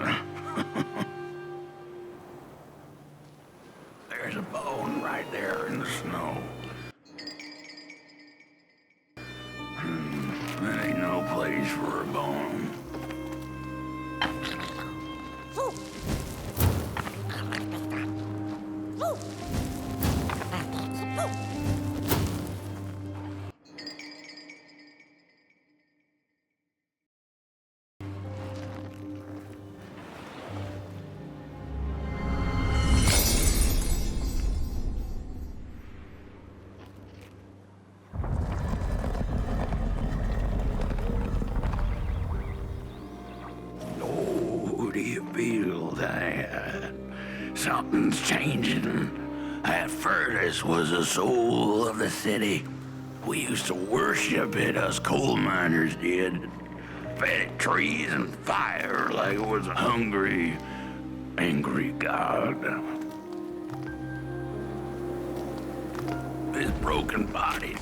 There's a bone right there in the snow. That ain't no place for a bone. Something's changing. That furnace was the soul of the city. We used to worship it, us coal miners did. Fed it trees and fire like it was a hungry, angry god. This broken body,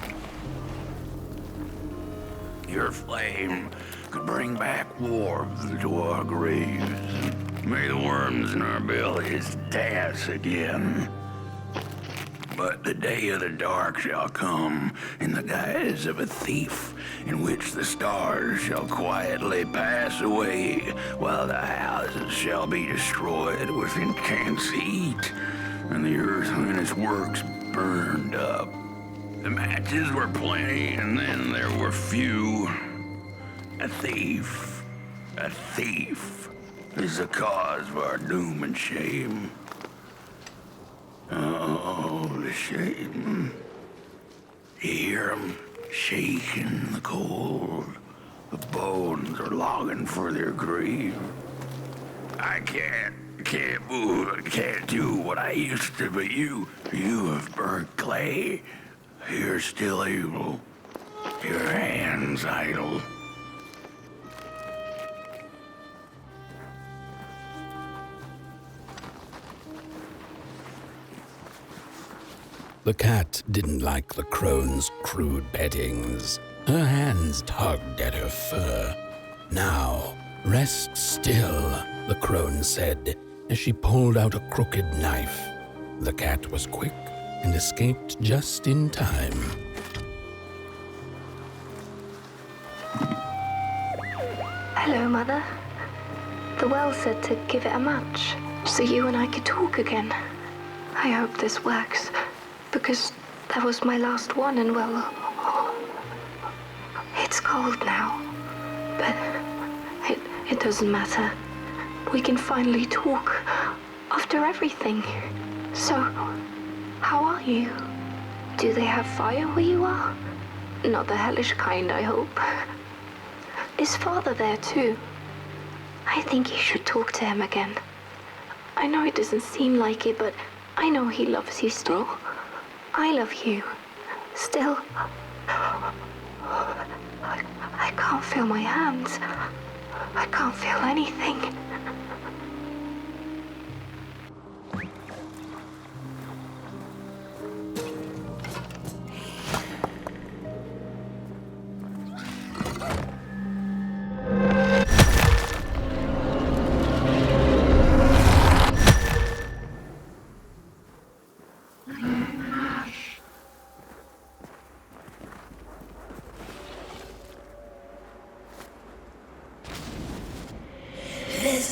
your flame could bring back warmth to our graves. May the worms in our bellies dance again. But the day of the dark shall come in the guise of a thief, in which the stars shall quietly pass away, while the houses shall be destroyed with intense heat, and the earth and its works burned up. The matches were plenty, and then there were few. A thief is the cause of our doom and shame. Oh, the shame. You hear them shaking in the cold. The bones are longing for their grave. I can't move, I can't do what I used to, but you have burnt clay. You're still able. Your hands idle. The cat didn't like the crone's crude pettings. Her hands tugged at her fur. Now, rest still, the crone said, as she pulled out a crooked knife. The cat was quick and escaped just in time. Hello, Mother. The well said to give it a match, so you and I could talk again. I hope this works, because that was my last one, and well, it's cold now. But it doesn't matter. We can finally talk after everything. So, how are you? Do they have fire where you are? Not the hellish kind, I hope. Is Father there too? I think you should talk to him again. I know it doesn't seem like it, but I know he loves you still. I love you. Still. I can't feel my hands. I can't feel anything. This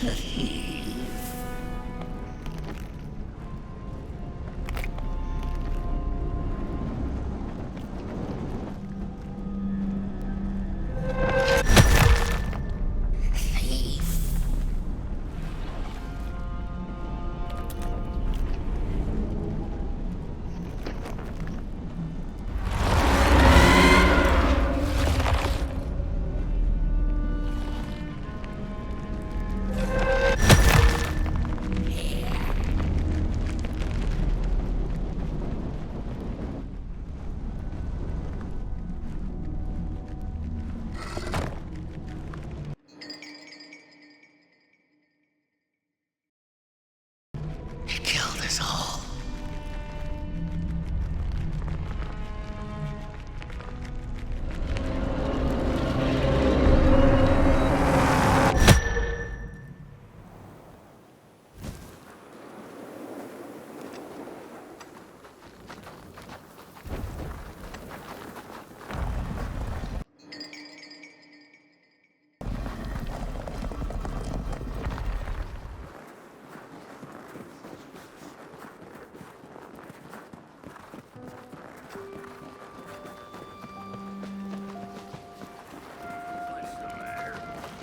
the thief.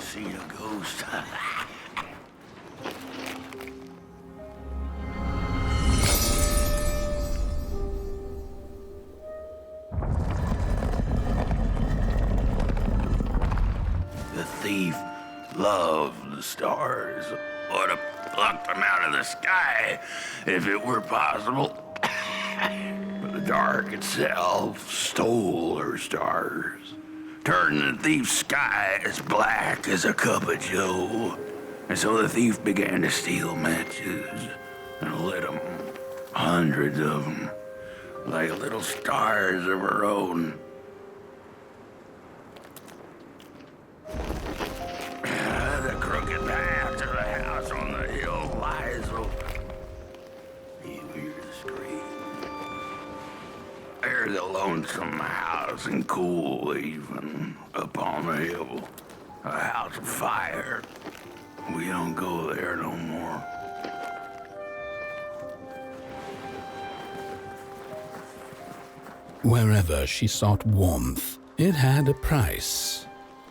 Seen a ghost. The thief loved the stars. Would have plucked them out of the sky if it were possible. But the dark itself stole her stars, turning the thief's sky as black as a cup of joe. And so the thief began to steal matches and lit them, hundreds of them, like little stars of her own. The crooked path to the house on the hill lies open. You hear the scream. There's a lonesome house and cool even upon the hill. A house of fire. We don't go there no more. Wherever she sought warmth, it had a price.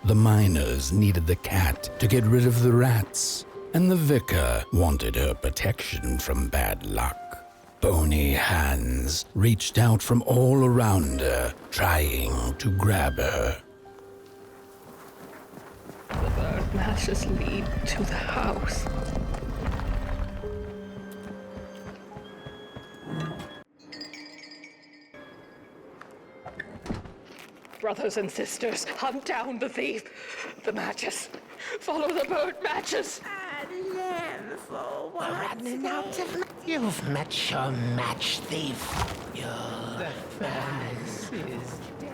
The miners needed the cat to get rid of the rats, and the vicar wanted her protection from bad luck. Bony hands reached out from all around her, trying to grab her. The burnt matches lead to the house. Brothers and sisters, hunt down the thief. The matches. Follow the burnt matches. We're running out of You've met your match thief. Your man is dead.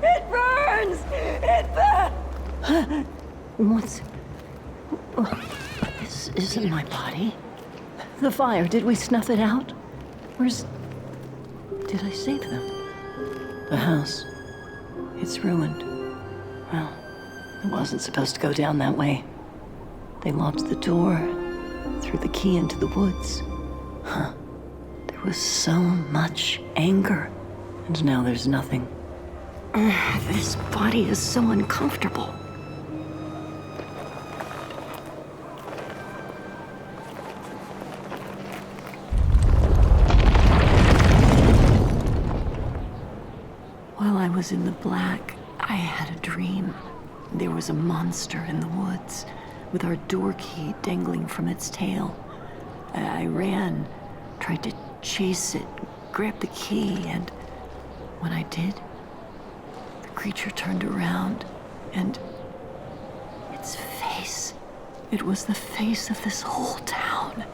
It burns! It burns! What's... This isn't my body. The fire, did we snuff it out? Where's... Did I save them? The house. It's ruined. Well, it wasn't supposed to go down that way. They locked the door, threw the key into the woods. Huh. There was so much anger, and now there's nothing. This body is so uncomfortable. was in the black, I had a dream. There was a monster in the woods, with our door key dangling from its tail. I ran, tried to chase it, grab the key, and when I did, the creature turned around, and its face, it was the face of this whole town.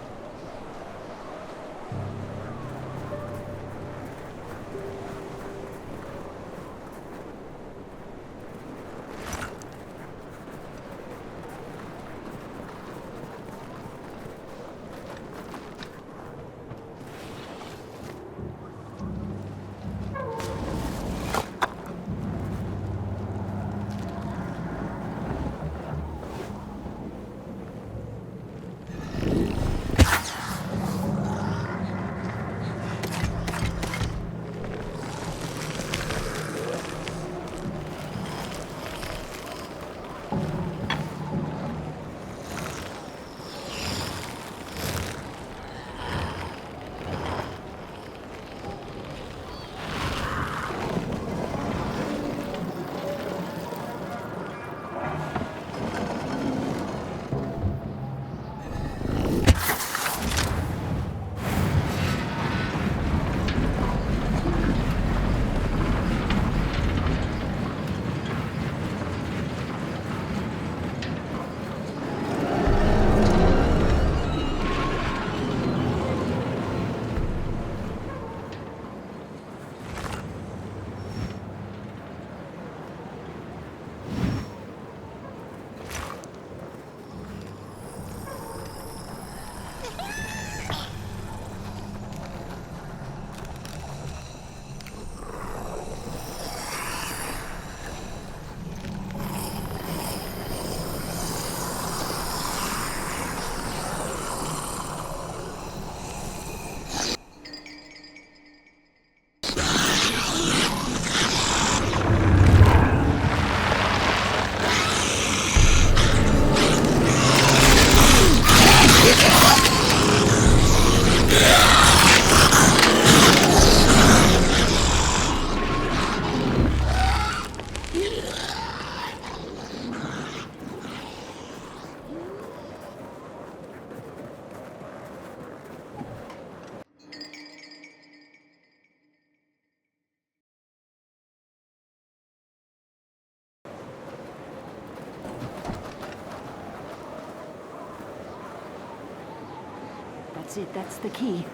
That's it, that's the key.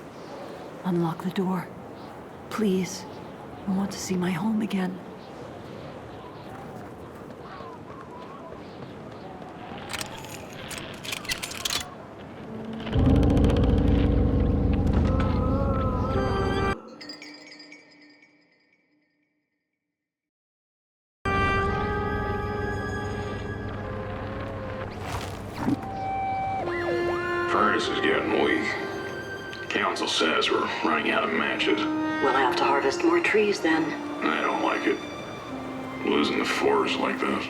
Unlock the door. Please. I want to see my home again. Furnace is getting weak. Council says we're running out of matches. We'll have to harvest more trees then. I don't like it. Losing the forest like this.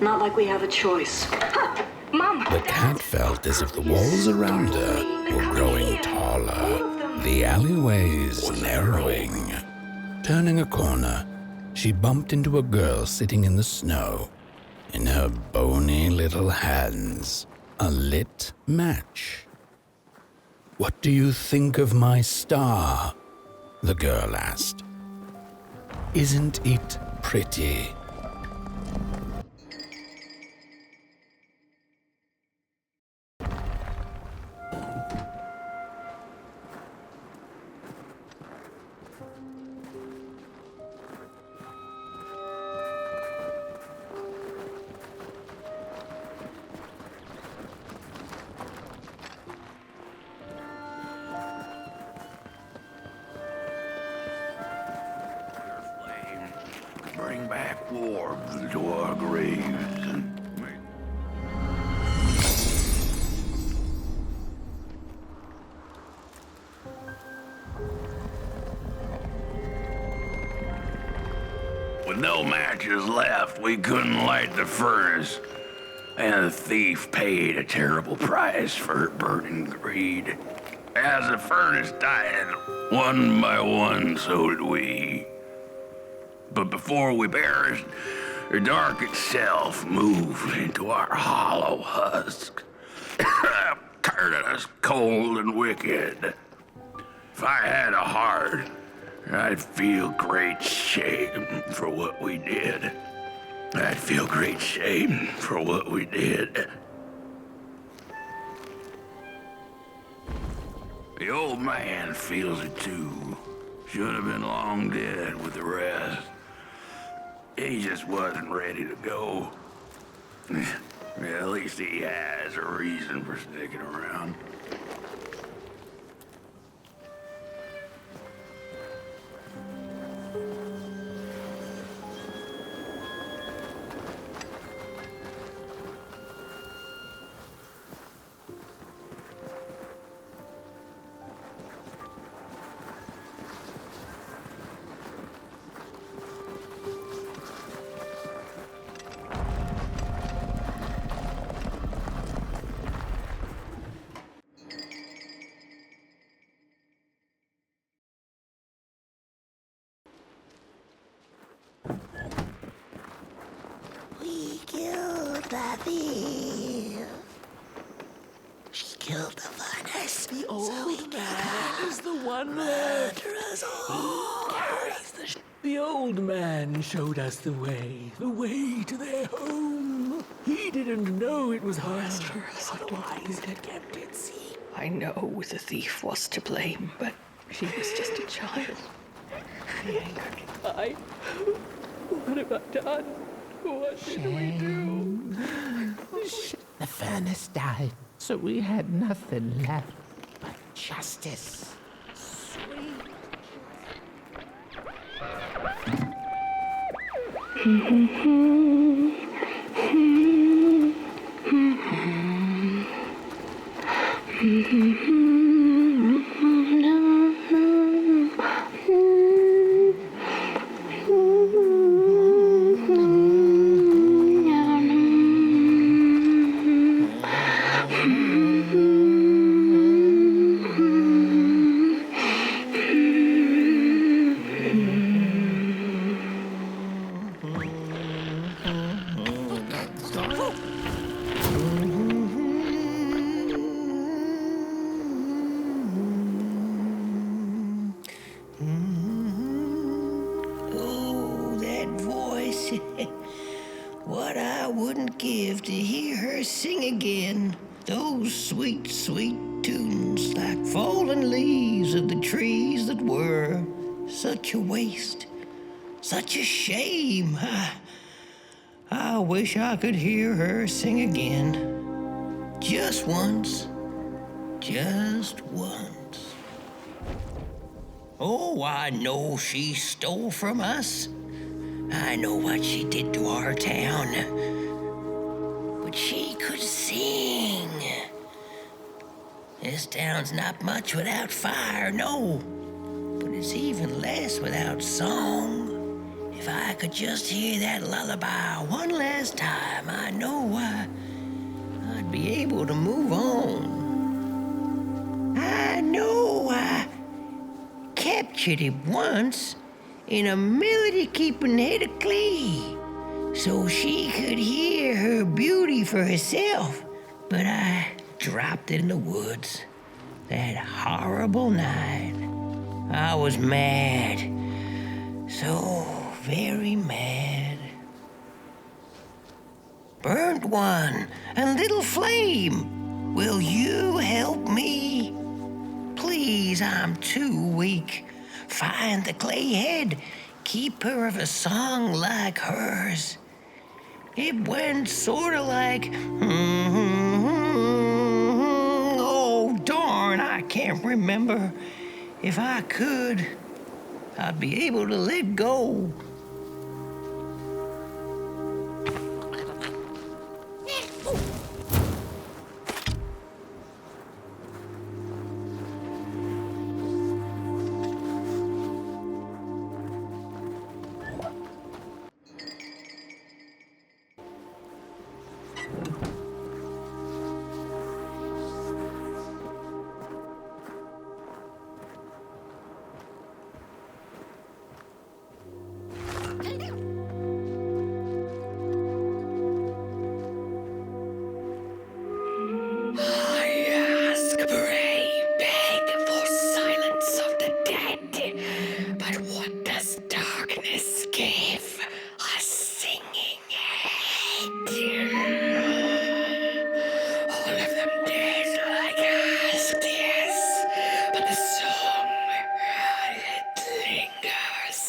Not like we have a choice. Mom! The cat felt as if the walls around her were growing taller, the alleyways narrowing. Turning a corner, she bumped into a girl sitting in the snow. In her bony little hands, a lit match. "What do you think of my star?" the girl asked. "Isn't it pretty?" Bring back warmth to our graves and with no matches left, we couldn't light the furnace. And the thief paid a terrible price for her burning greed. As the furnace died, one by one, so did we. But before we perished, the dark itself moved into our hollow husk, turning us cold and wicked. If I had a heart, I'd feel great shame for what we did. I'd feel great shame for what we did. The old man feels it too. Should have been long dead with the rest. He just wasn't ready to go. At least he has a reason for sticking around. We killed the thief. She killed the furnace. The old man is the one left. He carries the old man showed us the way to their home. He didn't know it was hers. Otherwise, he'd kept it secret. I know the thief was to blame, but she was just a child. The anger. What have I done? What did we do? The furnace died, so we had nothing left but justice. Oh, that voice. What I wouldn't give to hear her sing again. Those sweet, sweet tunes like fallen leaves of the trees that were. Such a waste. Such a shame. I wish I could hear her sing again. Just once. Just once. Oh, I know she stole from us. I know what she did to our town. But she could sing. This town's not much without fire, no. But it's even less without song. If I could just hear that lullaby one last time, I know I'd be able to move on. I know I captured it once in a melody-keeping head of clay so she could hear her beauty for herself. But I dropped it in the woods that horrible night. I was mad. So very mad. Burnt one, a little flame. Will you help me? Please, I'm too weak. Find the clay head. Keep her of a song like hers. It went sorta like, oh, darn, I can't remember. If I could, I'd be able to let go. All of them dead like us, yes. But the song, it lingers.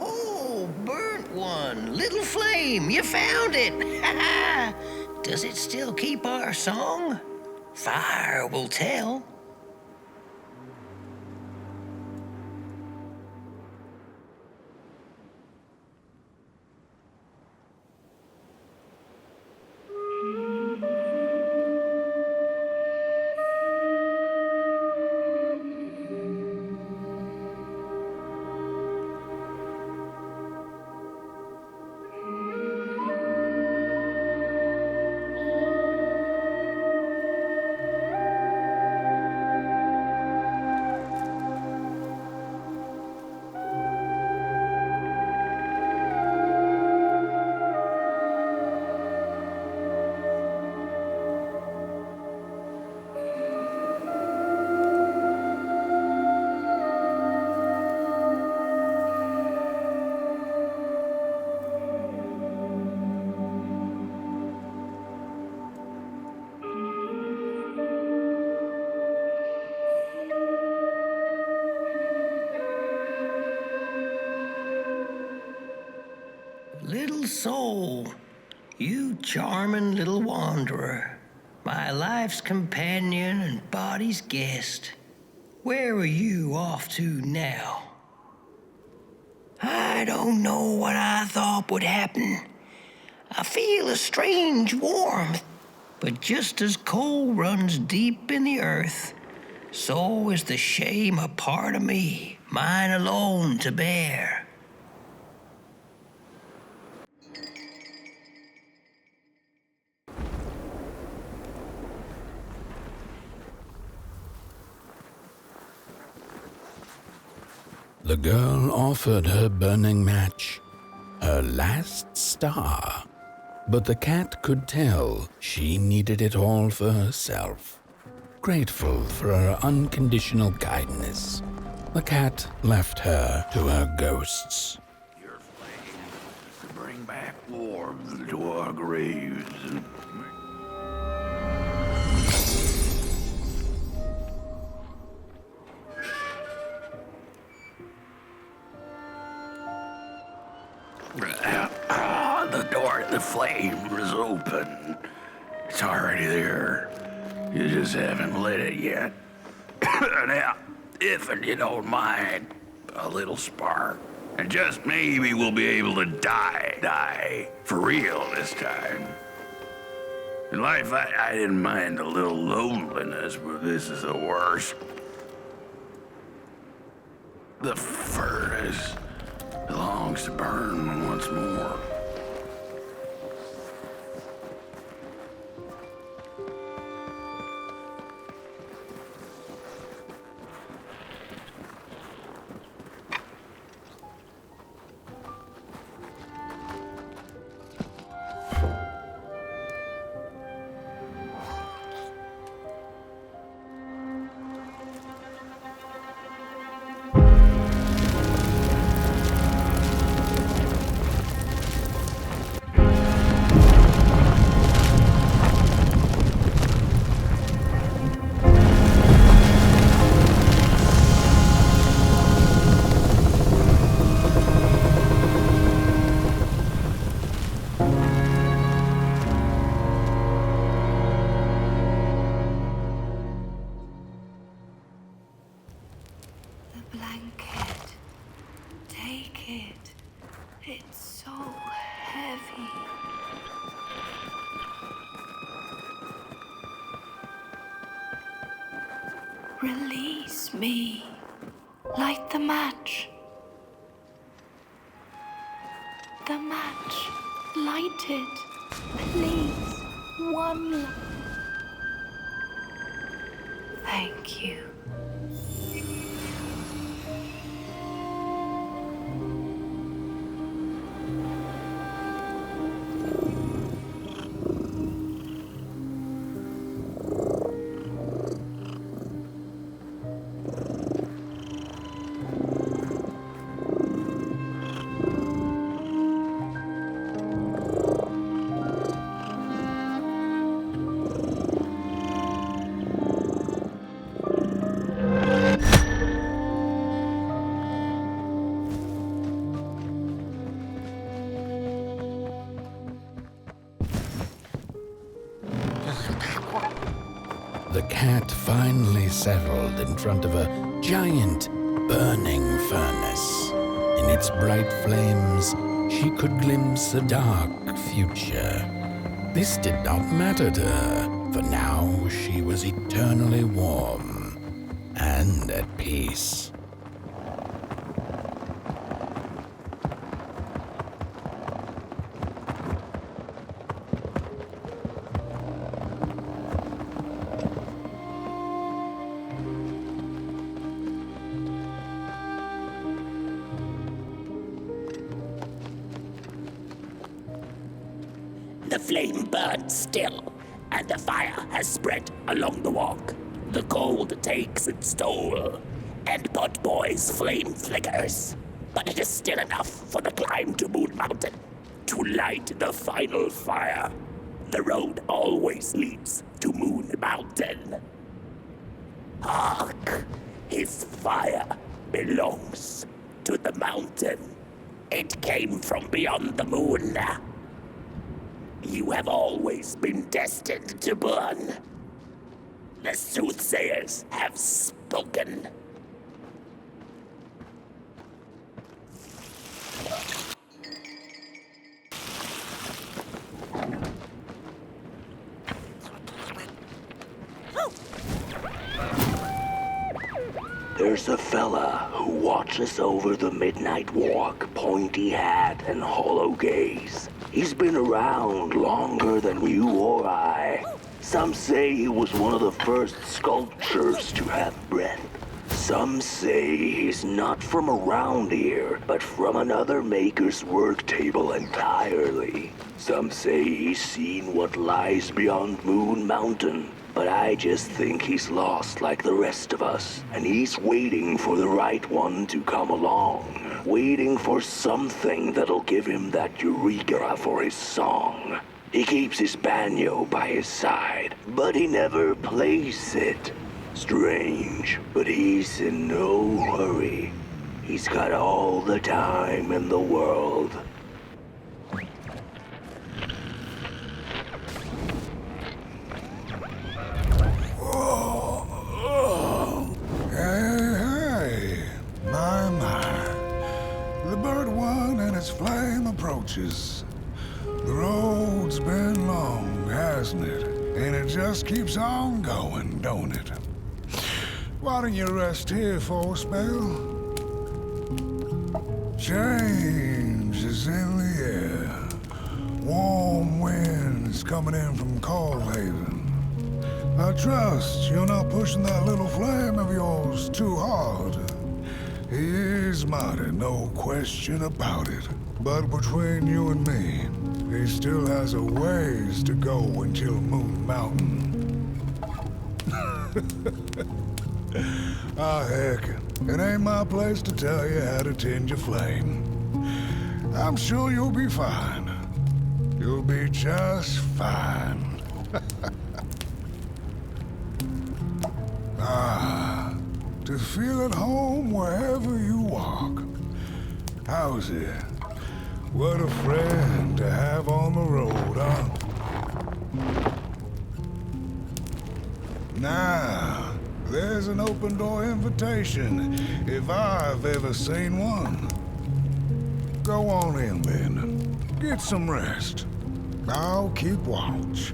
Oh, burnt one. Little flame, you found it. Does it still keep our song? Fire will tell. Little soul, you charming little wanderer, my life's companion and body's guest. Where are you off to now? I I don't know what I thought would happen. I feel a strange warmth, but just as coal runs deep in the earth, so is the shame a part of me, mine alone to bear. The girl offered her burning match, her last star, but the cat could tell she needed it all for herself. Grateful for her unconditional kindness, the cat left her to her ghosts. Your flame to bring back warmth to our graves and the door to the flame is open. It's already there. You just haven't lit it yet. Now, if you don't mind, a little spark. And just maybe we'll be able to die for real this time. In life, I didn't mind a little loneliness, but this is the worst. The furnace belongs to burn once more. Blanket. Take it. It's so heavy. Release me. Light the match. The match. Light it. Please. One light. Thank you. The cat finally settled in front of a giant burning furnace. In its bright flames, she could glimpse a dark future. This did not matter to her, for now she was eternally warm and at peace. The flame burns still, and the fire has spread along the walk. The cold takes its toll, and Potboy's flame flickers. But it is still enough for the climb to Moon Mountain, to light the final fire. The road always leads to Moon Mountain. Hark! His fire belongs to the mountain. It came from beyond the moon. You have always been destined to burn. The soothsayers have spoken. There's a fella who watches over the midnight walk, pointy hat and hollow gaze. He's been around longer than you or I. Some say he was one of the first sculptures to have breath. Some say he's not from around here, but from another maker's work table entirely. Some say he's seen what lies beyond Moon Mountain, but I just think he's lost like the rest of us, and he's waiting for the right one to come along. Waiting for something that'll give him that eureka for his song. He keeps his banjo by his side, but he never plays it. Strange, but he's in no hurry. He's got all the time in the world. Hey, my. The bird one and its flame approaches. The road's been long, hasn't it? And it just keeps on going, don't it? Why don't you rest here for a spell? Change is in the air. Warm winds coming in from Coldhaven. I trust you're not pushing that little flame of yours too hard. He is mighty, no question about it. But between you and me, he still has a ways to go until Moon Mountain. Ah, heck, it ain't my place to tell you how to tend your flame. I'm sure you'll be fine. You'll be just fine. Ah, to feel at home wherever you walk. How's it? What a friend to have on the road, huh? Now, there's an open door invitation, if I've ever seen one. Go on in then. Get some rest. I'll keep watch.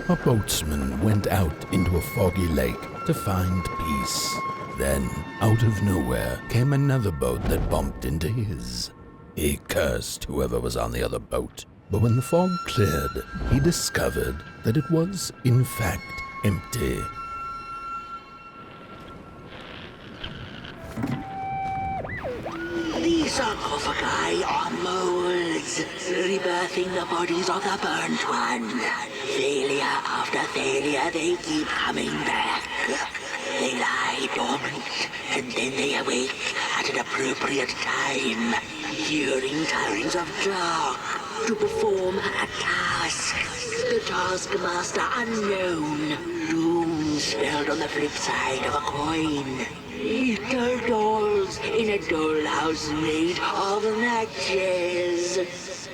a boatsman went out into a foggy lake to find peace. Then, out of nowhere, came another boat that bumped into his. He cursed whoever was on the other boat, but when the fog cleared, he discovered that it was, in fact, empty. The sarcophagi are molds, rebirthing the bodies of the burnt one. Failure after failure, they keep coming back. They lie dormant, and then they awake at an appropriate time, during times of dark, to perform a task. The taskmaster unknown, doom spelled on the flip side of a coin. Little dolls in a dollhouse made of matches.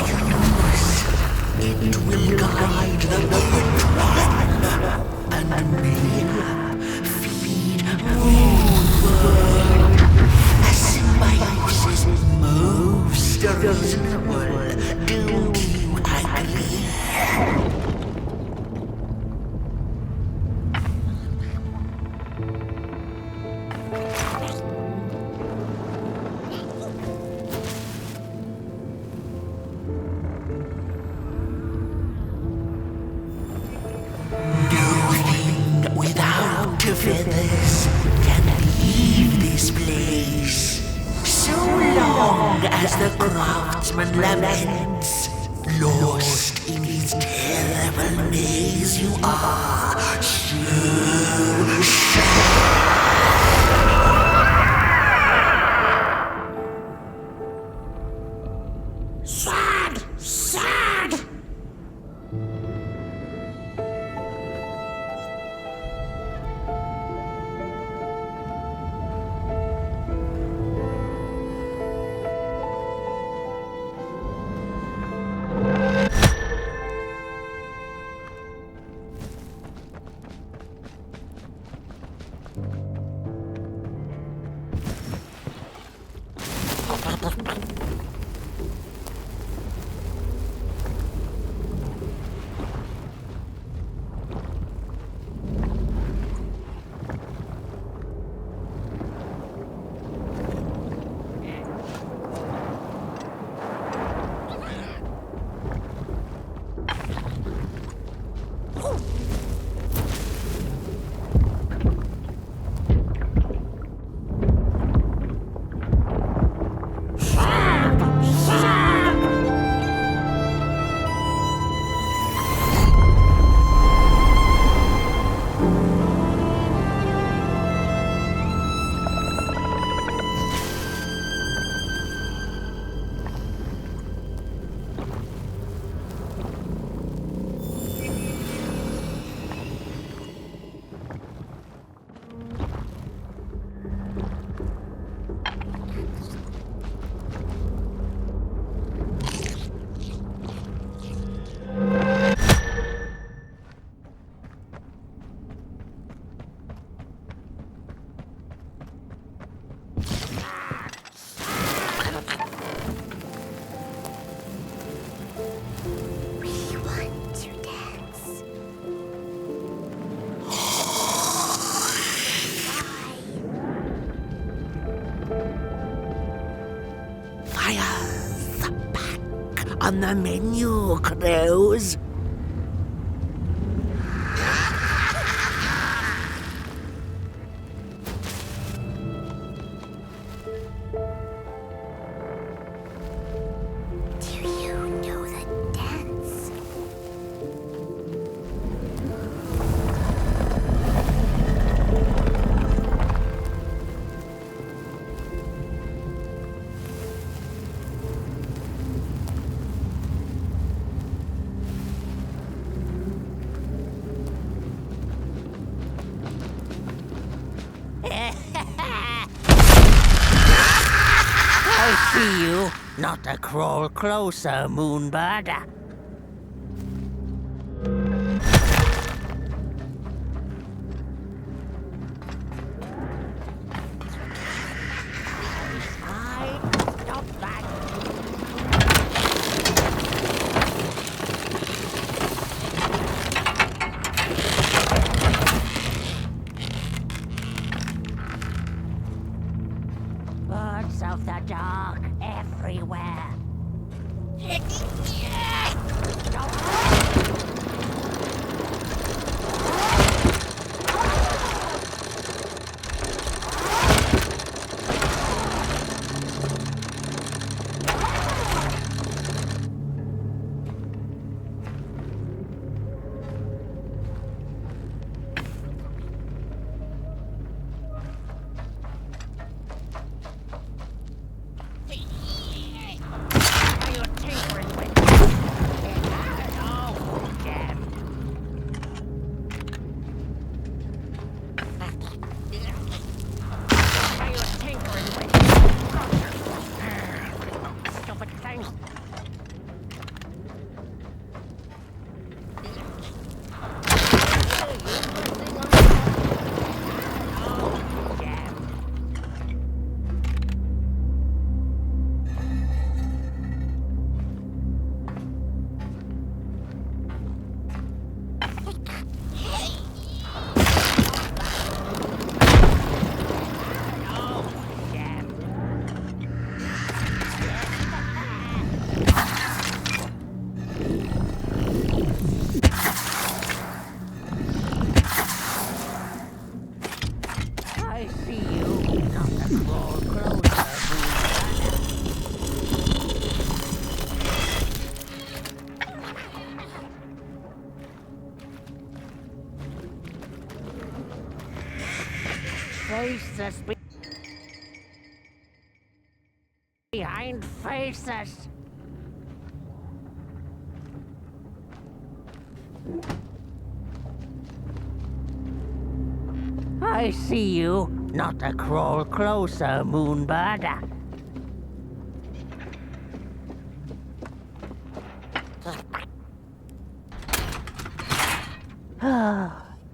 fuse. It will guide the Befriend and me. Feed Moonwood. A symbiosis most reasonable. Don't you agree? Feathers can leave this place so long as the craftsman laments. Lost in his terrible maze, you are so Sad! Sad! on the menu, crows. I see you. Not a crawl closer, Moonbird. Birds of the dark everywhere. faces behind faces. I see you. Not a crawl closer, Moonbird.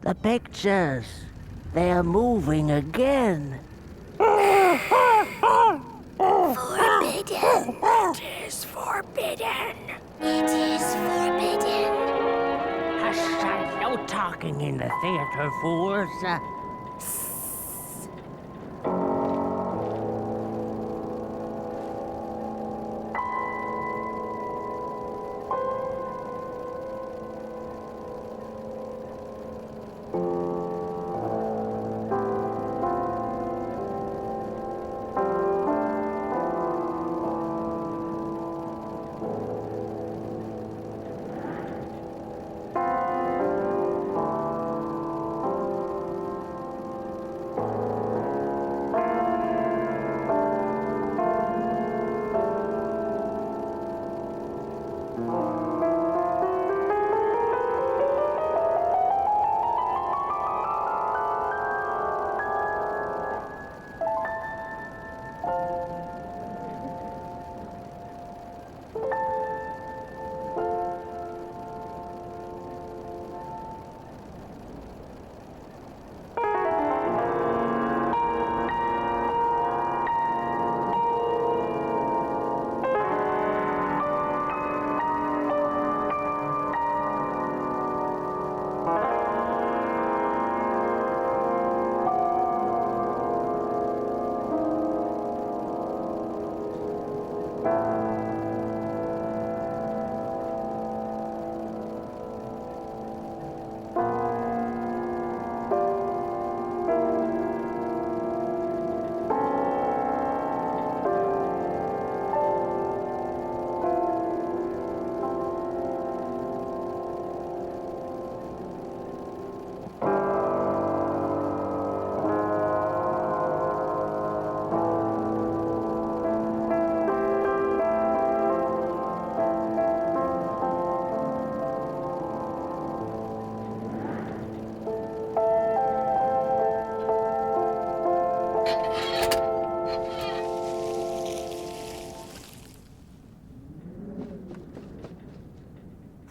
The pictures. They're moving again. Forbidden. It is forbidden. It is forbidden. Hush, no talking in the theater, fools.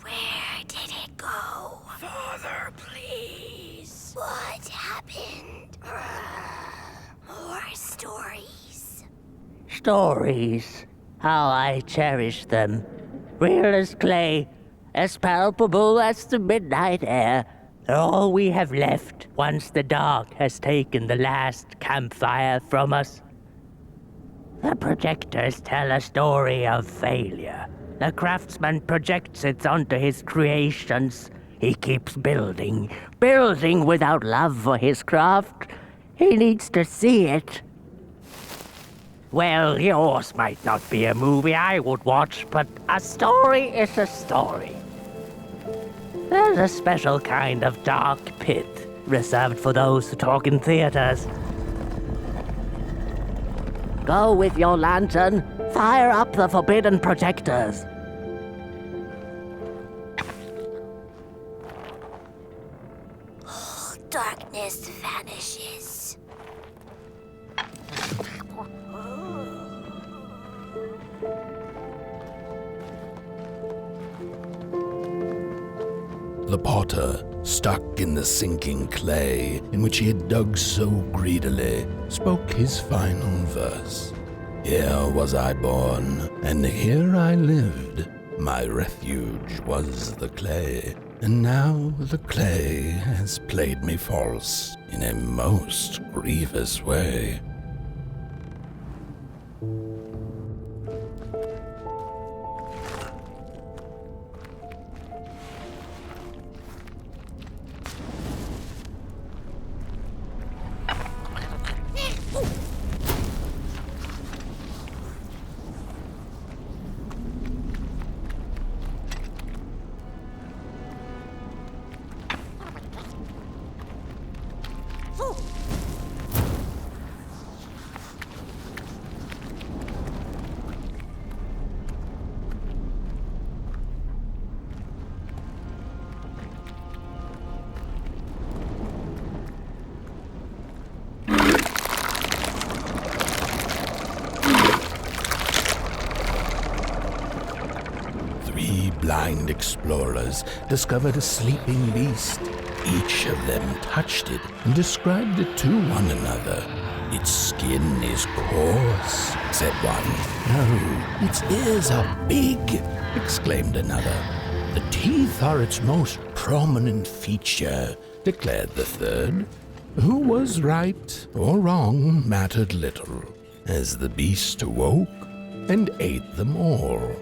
Where did it go? Father, please. What happened? More stories. Stories. How I cherish them. Real as clay, as palpable as the midnight air. They're all we have left once the dark has taken the last campfire from us. The projectors tell a story of failure. The craftsman projects it onto his creations. He keeps building, building without love for his craft. He needs to see it. Well, yours might not be a movie I would watch, but a story is a story. There's a special kind of dark pit reserved for those who talk in theaters. Go with your lantern, fire up the forbidden projectors. Darkness vanishes. The potter, stuck in the sinking clay in which he had dug so greedily, spoke his final verse. Here was I born, and here I lived. My refuge was the clay, and now the clay has played me false in a most grievous way. blind explorers discovered a sleeping beast. Each of them touched it and described it to one another. "Its skin is coarse," said one. "No, its ears are big," exclaimed another. "The teeth are its most prominent feature," declared the third. Who was right or wrong mattered little, as the beast awoke and ate them all.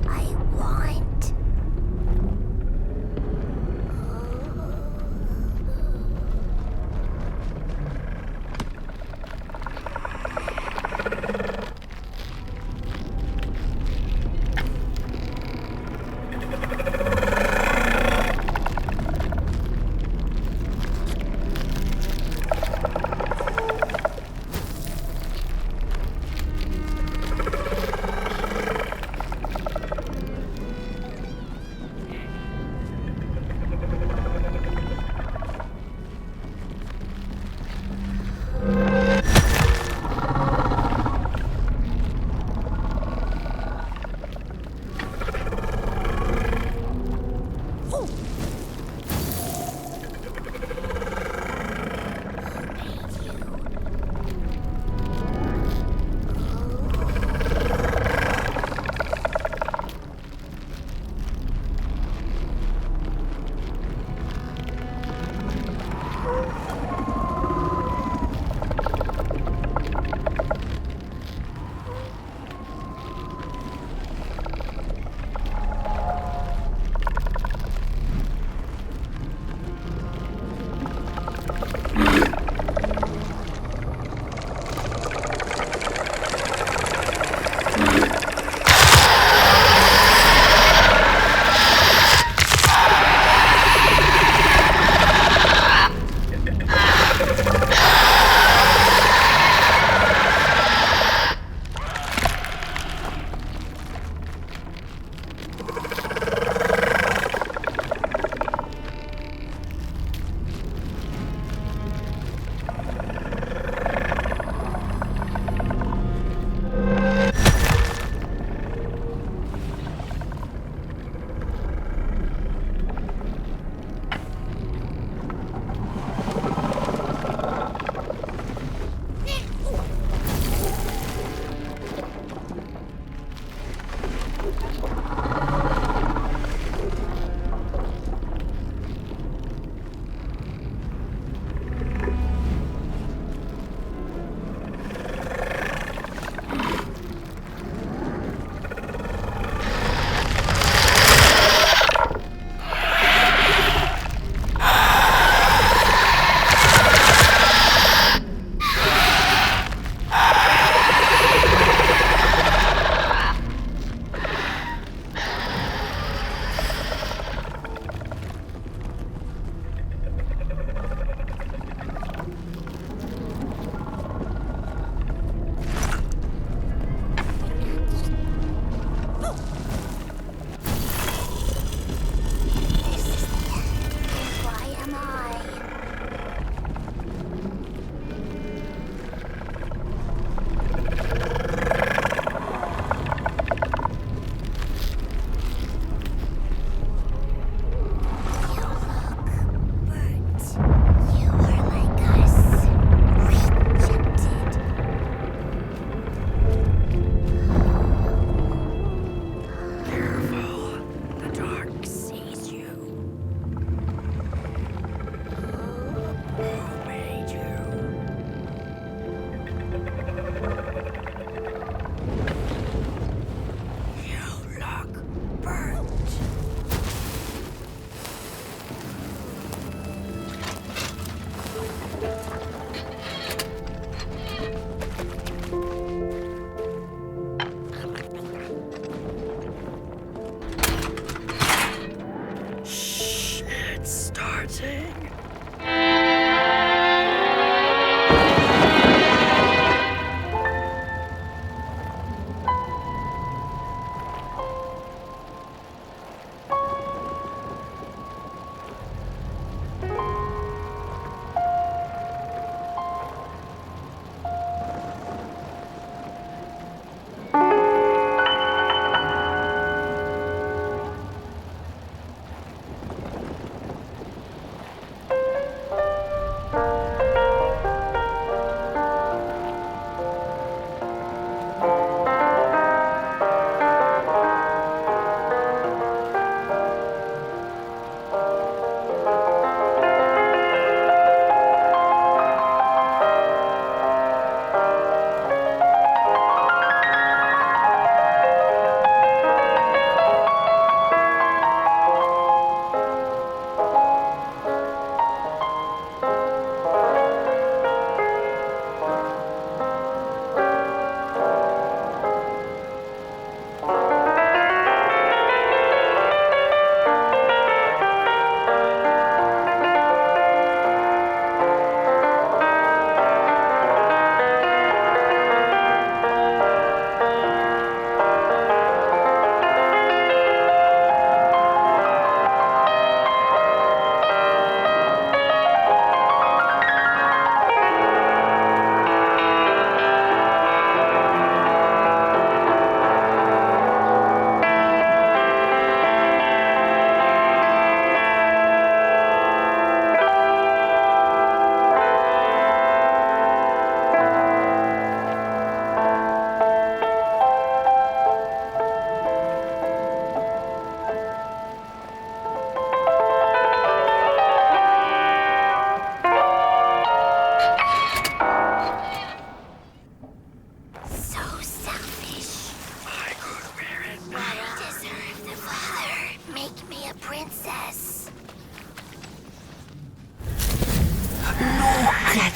I want.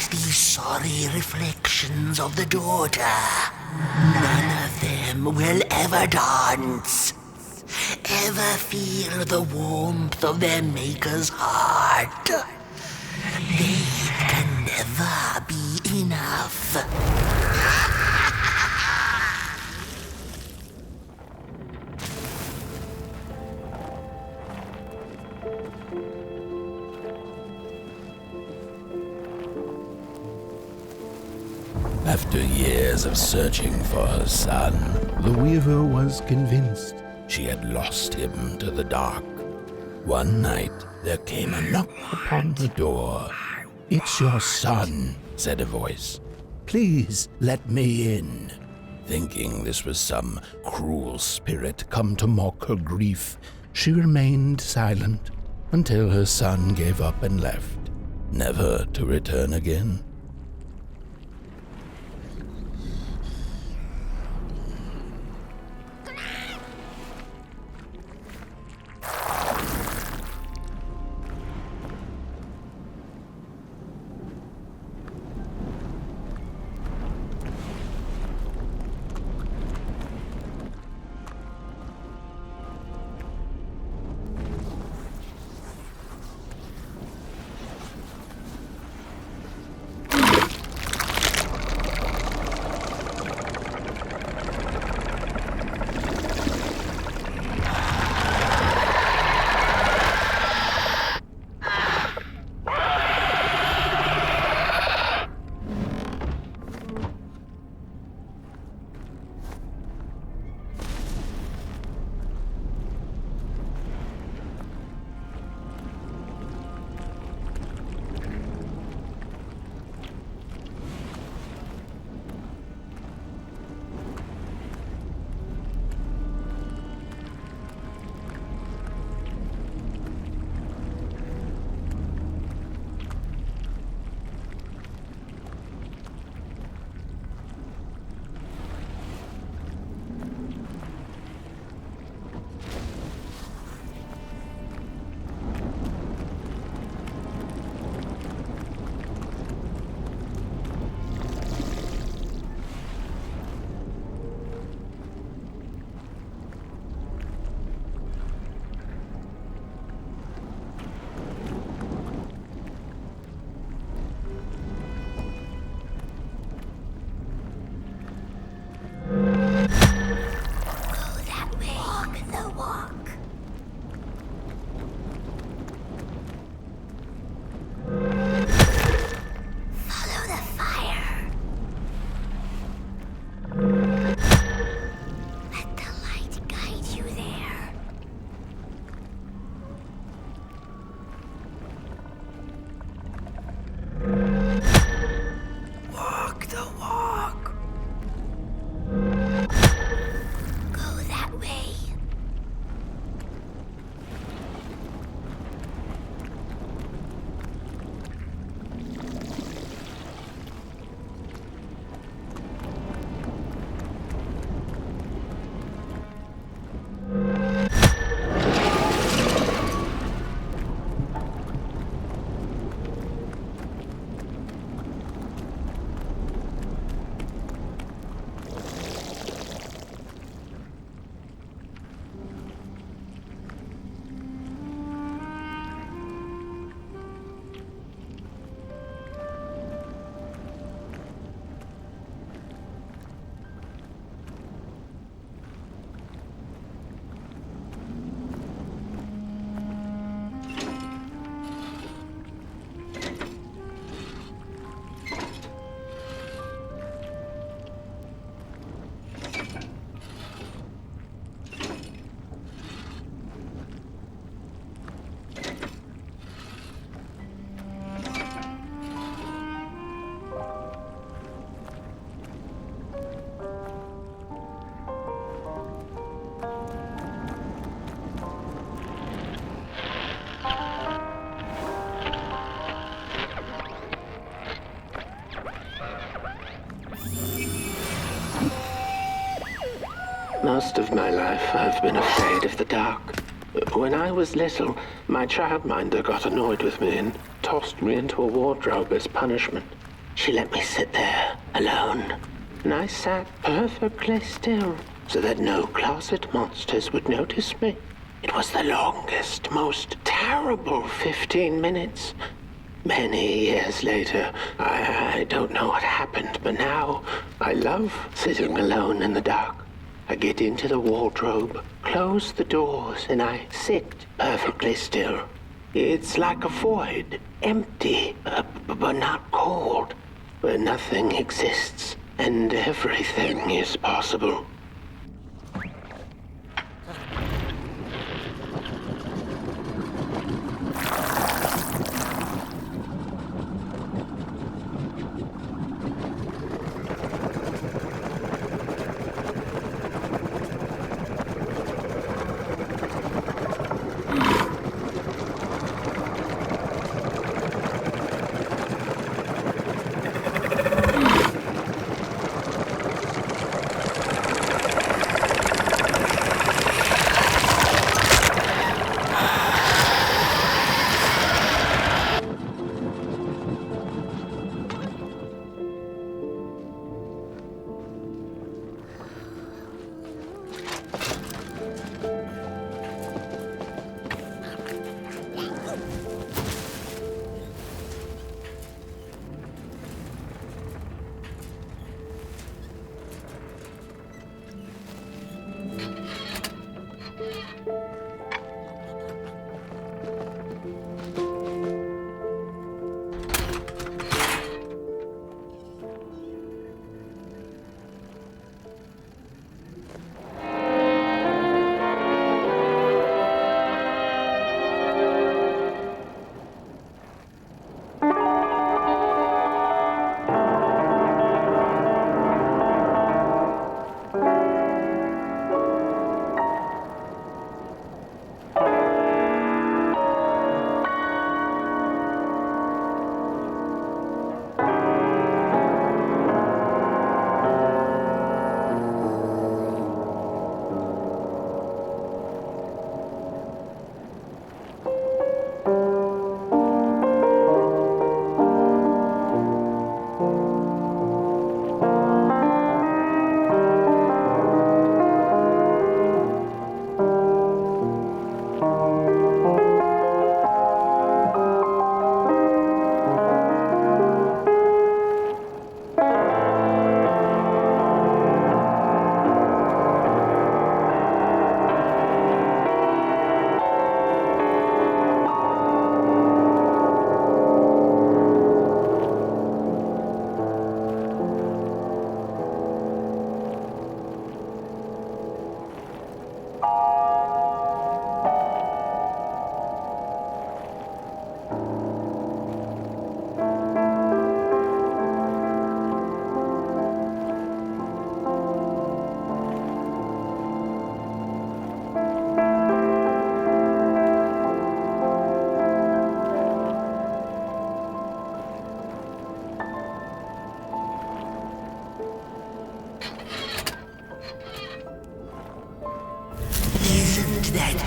these sorry reflections of the daughter, none of them will ever dance, ever feel the warmth of their maker's heart. They can never be enough. After years of searching for her son, the Weaver was convinced she had lost him to the dark. One night, there came a knock upon the door. "It's your son," said a voice. "Please let me in." Thinking this was some cruel spirit come to mock her grief, she remained silent until her son gave up and left, never to return again. Most of my life, I've been afraid of the dark. When I was little, my childminder got annoyed with me and tossed me into a wardrobe as punishment. She let me sit there, alone. And I sat perfectly still, so that no closet monsters would notice me. It was the longest, most terrible 15 minutes. Many years later, I don't know what happened, but now I love sitting alone in the dark. I get into the wardrobe, close the doors, and I sit perfectly still. It's like a void, empty, but not cold, where nothing exists and everything is possible.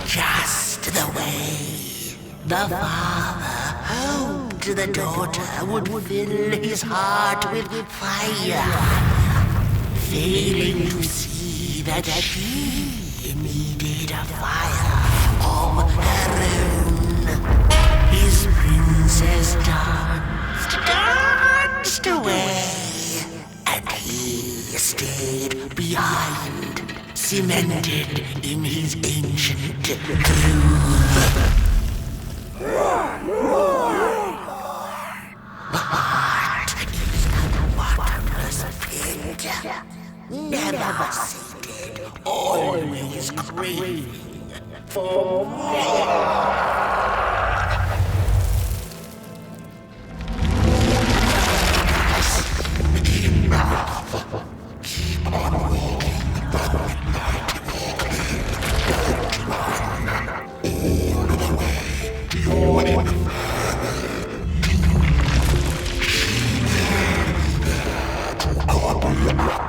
Just the way the father hoped the daughter would fill his heart with fire, failing to see that she needed a fire of her own. His princess danced away, and he stayed behind, cemented in his ancient groove. The heart is a bottomless pit, never sated, always craving for more. Enough. Keep on waiting. All the way to your end. To gobble up.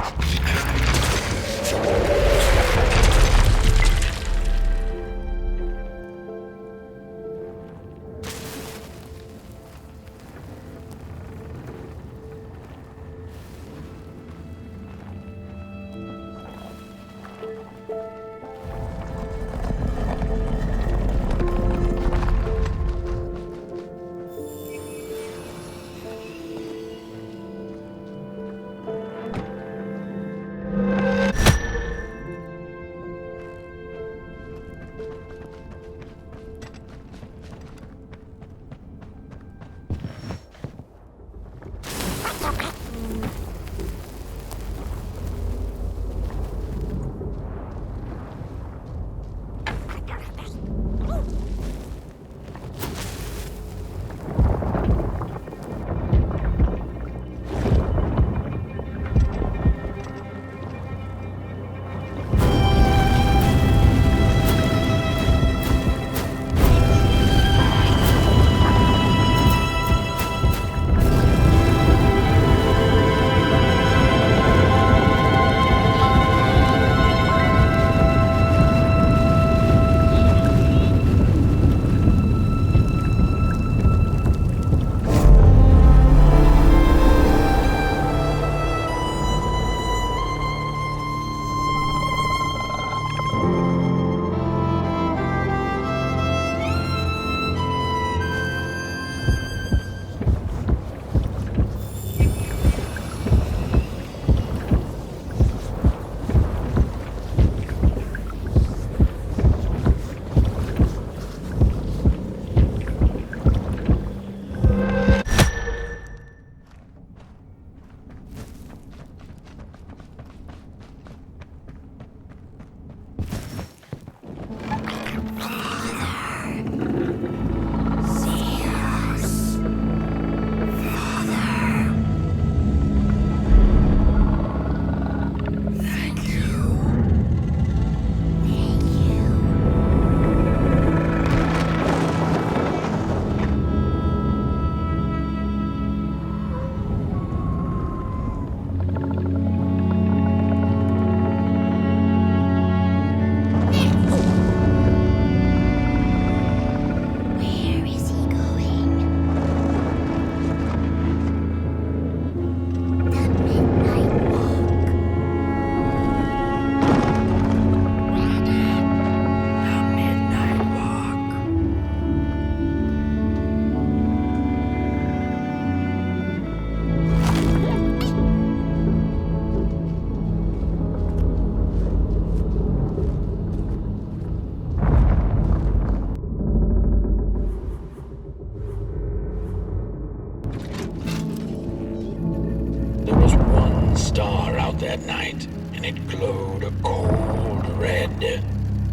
that night, and it glowed a cold red.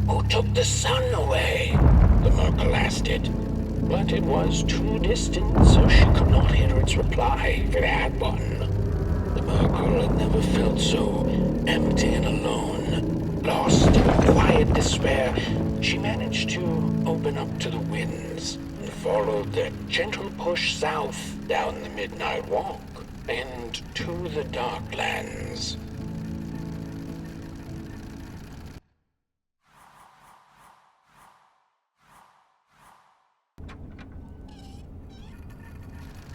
Who took the sun away? The Merkle asked it. But it was too distant, so she could not hear its reply, if it had one. The Merkle had never felt so empty and alone. Lost in quiet despair, she managed to open up to the winds and followed their gentle push south down the midnight walk and to the Darklands.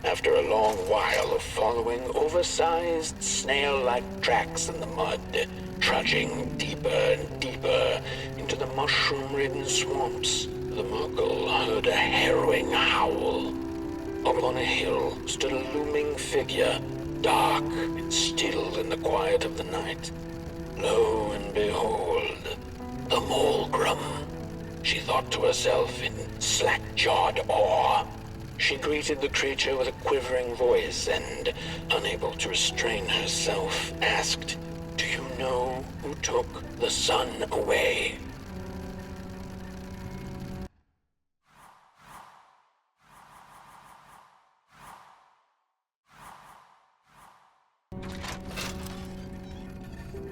After a long while of following oversized snail-like tracks in the mud, trudging deeper and deeper into the mushroom-ridden swamps, the Merkle heard a harrowing howl. Up on a hill stood a looming figure, dark and still in the quiet of the night. Lo and behold, the Mulgrim, she thought to herself in slack-jawed awe. She greeted the creature with a quivering voice and, unable to restrain herself, asked, "Do you know who took the sun away?"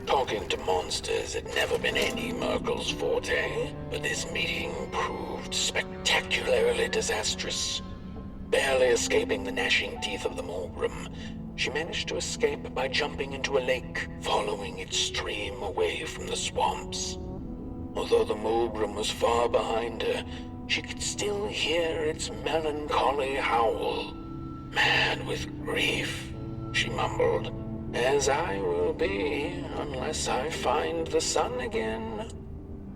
Talking to monsters had never been any Merkle's forte, but this meeting proved spectacularly disastrous. Barely escaping the gnashing teeth of the Mulgrim, she managed to escape by jumping into a lake, following its stream away from the swamps. Although the Mulgrim was far behind her, she could still hear its melancholy howl. "Mad with grief," she mumbled, "as I will be unless I find the sun again."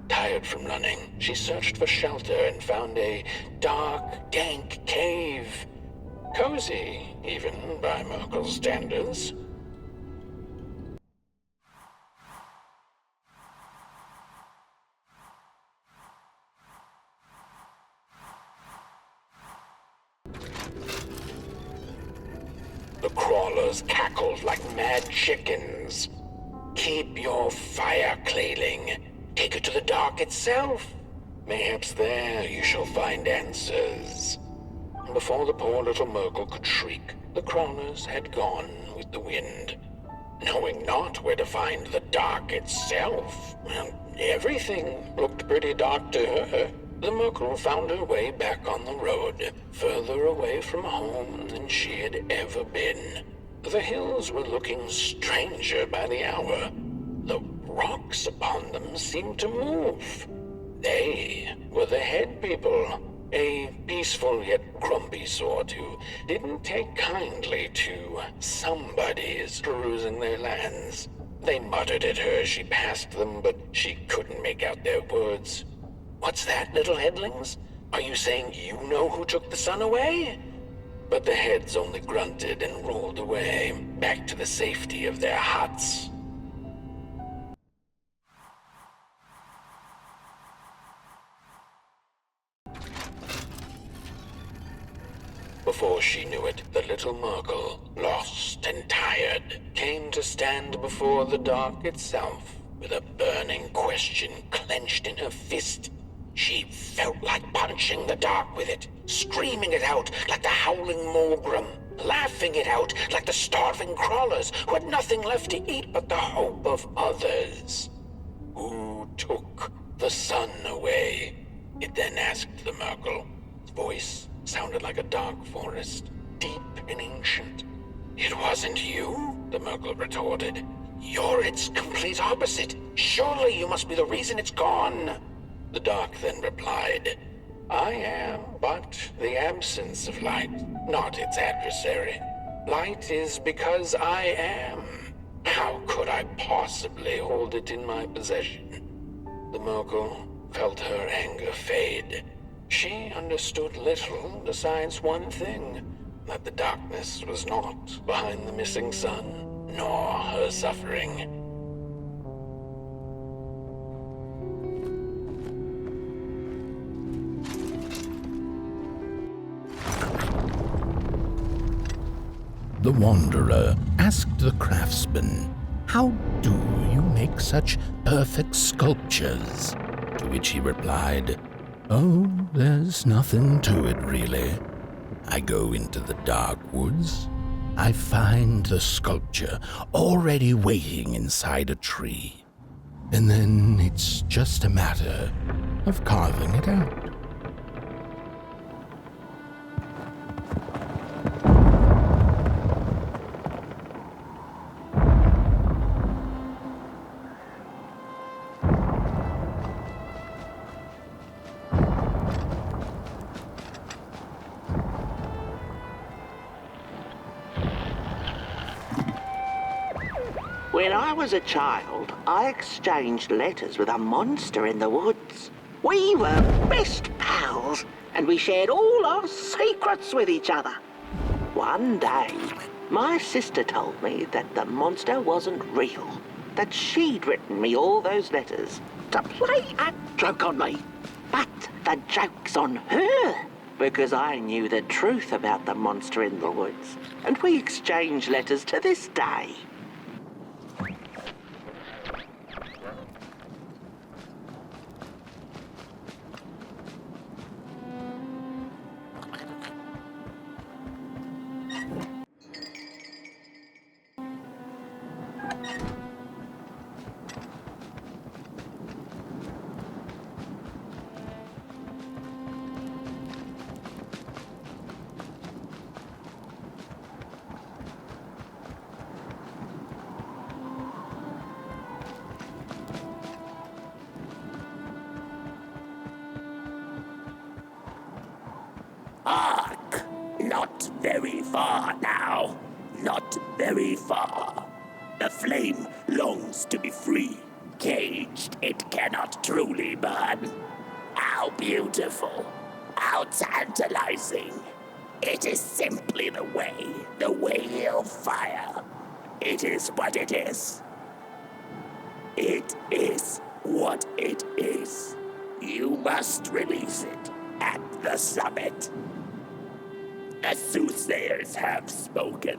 Tired from running, she searched for shelter and found a dark, dank cave. Cozy, even by Merkle's standards. The crawlers cackled like mad chickens. "Keep your fire, Clayling. Take it to the dark itself. Mayhaps there you shall find answers." And before the poor little Merkle could shriek, the crawlers had gone with the wind. Knowing not where to find the dark itself, well, everything looked pretty dark to her. The Merkle found her way back on the road, further away from home than she had ever been. The hills were looking stranger by the hour. The rocks upon them seemed to move. They were the head people, a peaceful yet grumpy sort who didn't take kindly to somebody's perusing their lands. They muttered at her as she passed them, but she couldn't make out their words. "What's that, little headlings? Are you saying you know who took the sun away?" But the heads only grunted and rolled away, back to the safety of their huts. Before she knew it, the little Merkle, lost and tired, came to stand before the dark itself, with a burning question clenched in her fist. She felt like punching the dark with it, screaming it out like the howling Mulgrim, laughing it out like the starving crawlers who had nothing left to eat but the hope of others. "Who took the sun away?" it then asked the Merkle. Its voice sounded like a dark forest, deep and ancient. "It wasn't you," the Merkle retorted. "You're its complete opposite. Surely you must be the reason it's gone." The dark then replied, "I am but the absence of light, not its adversary. Light is because I am. How could I possibly hold it in my possession?" The Merkle felt her anger fade. She understood little besides one thing, that the darkness was not behind the missing sun, nor her suffering. The Wanderer asked the craftsman, how do you make such perfect sculptures? To which he replied, "Oh, there's nothing to it really. I go into the dark woods. I find the sculpture already waiting inside a tree. And then it's just a matter of carving it out." When I was a child, I exchanged letters with a monster in the woods. We were best pals, and we shared all our secrets with each other. One day, my sister told me that the monster wasn't real, that she'd written me all those letters to play a joke on me. But the joke's on her, because I knew the truth about the monster in the woods, and we exchange letters to this day. Hark! Not very far now. Not very far. The flame longs to be free. Caged, it cannot truly burn. How beautiful. How tantalizing. It is simply the way of fire. It is what it is. It is what it is. You must release it at the summit. The soothsayers have spoken.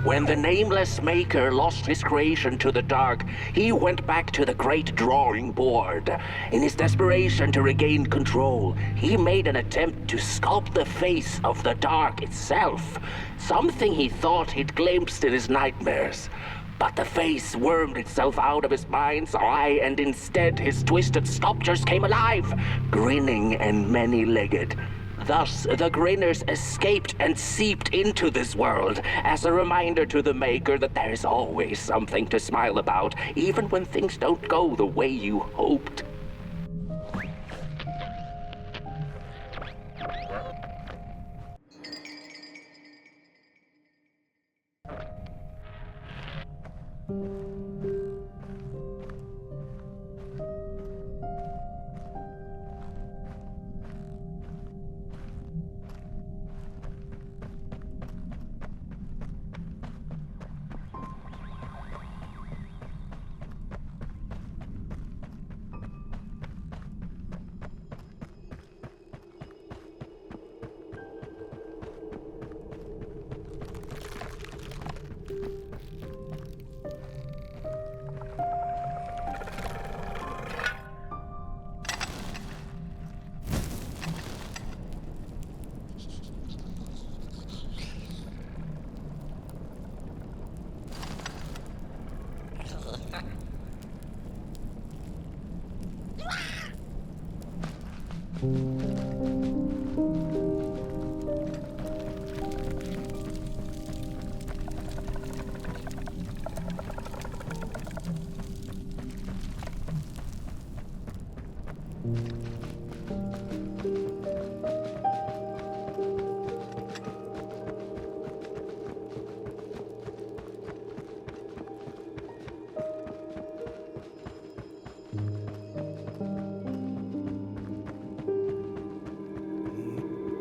When the nameless maker lost his creation to the dark, he went back to the great drawing board. In his desperation to regain control, he made an attempt to sculpt the face of the dark itself, something he thought he'd glimpsed in his nightmares. But the face wormed itself out of his mind's eye, and instead his twisted sculptures came alive, grinning and many-legged. Thus, the grinners escaped and seeped into this world as a reminder to the maker that there is always something to smile about, even when things don't go the way you hoped.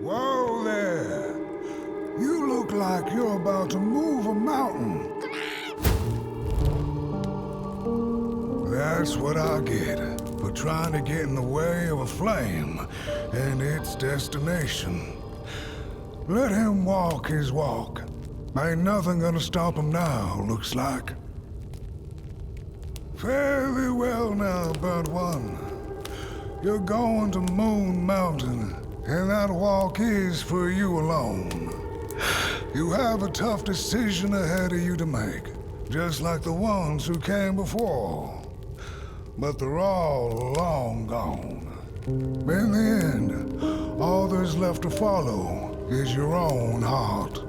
Whoa there! You look like you're about to move a mountain. That's what I get for trying to get in the way of a flame and its destination. Let him walk his walk. Ain't nothing gonna stop him now, looks like. Fairly well now, Bird One. You're going to Moon Mountain, and that walk is for you alone. You have a tough decision ahead of you to make, just like the ones who came before. But they're all long gone. In the end, all there's left to follow is your own heart.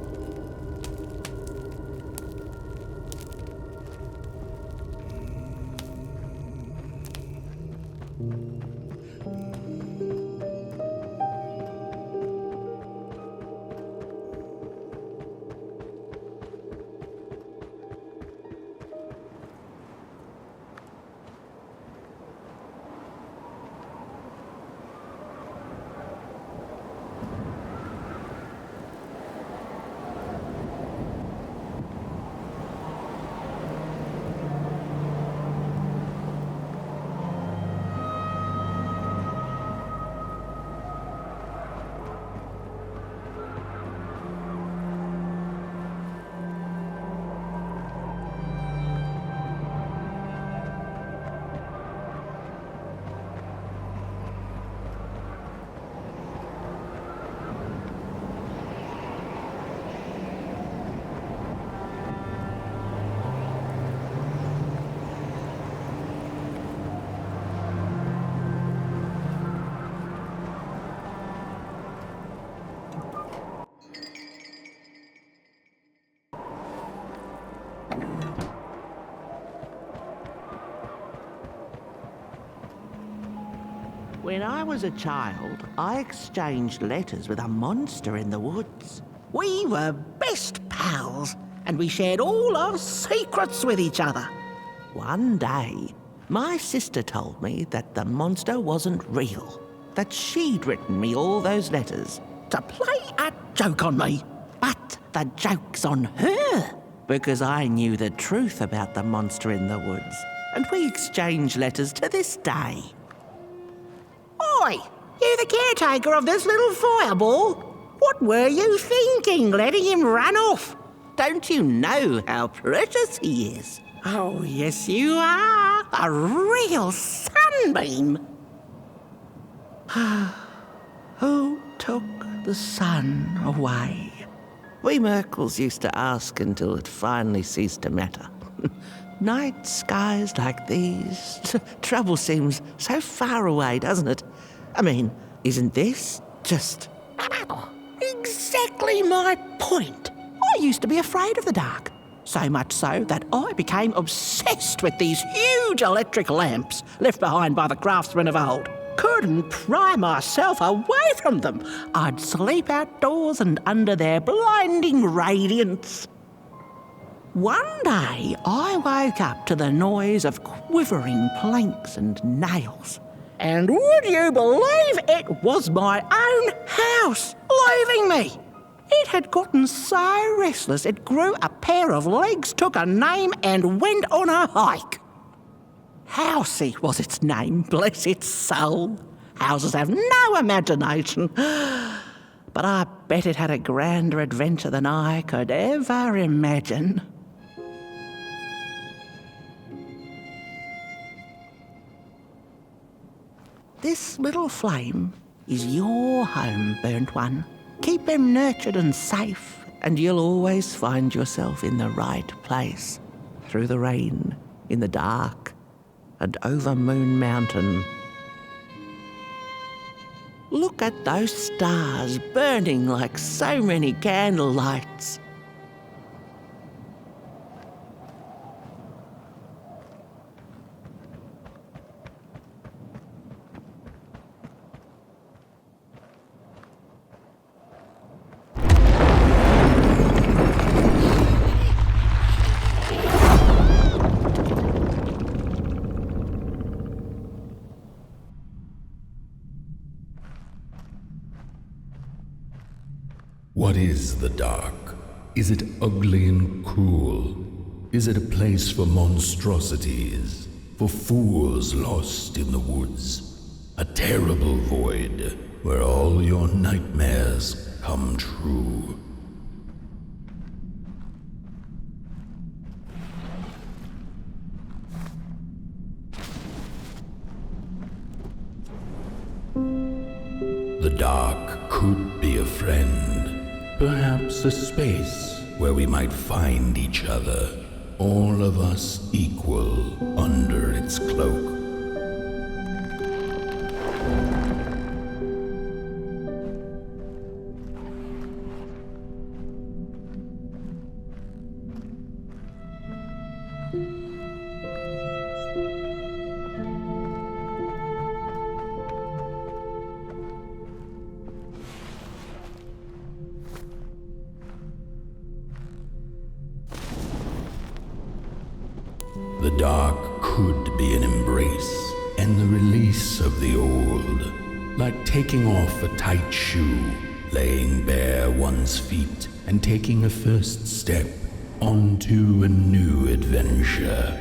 When I was a child, I exchanged letters with a monster in the woods. We were best pals, and we shared all our secrets with each other. One day, my sister told me that the monster wasn't real, that she'd written me all those letters to play a joke on me. But the joke's on her, because I knew the truth about the monster in the woods, and we exchange letters to this day. Oi! You the caretaker of this little fireball? What were you thinking, letting him run off? Don't you know how precious he is? Oh, yes you are. A real sunbeam. Who took the sun away? We Merkles used to ask until it finally ceased to matter. Night skies like these, trouble seems so far away, doesn't it? I mean, isn't this just exactly my point? I used to be afraid of the dark, so much so that I became obsessed with these huge electric lamps left behind by the craftsmen of old. Couldn't pry myself away from them. I'd sleep outdoors and under their blinding radiance. One day, I woke up to the noise of quivering planks and nails. And would you believe it was my own house leaving me? It had gotten so restless it grew a pair of legs, took a name and went on a hike. Housey was its name, bless its soul. Houses have no imagination. But I bet it had a grander adventure than I could ever imagine. This little flame is your home, burnt one. Keep him nurtured and safe, and you'll always find yourself in the right place. Through the rain, in the dark, and over Moon Mountain. Look at those stars burning like so many candle lights. What is the dark? Is it ugly and cruel? Is it a place for monstrosities, for fools lost in the woods? A terrible void where all your nightmares come true. The dark could be a friend, perhaps a space where we might find each other, all of us equal under its cloak. The dark could be an embrace and the release of the old, like taking off a tight shoe, laying bare one's feet, and taking a first step onto a new adventure.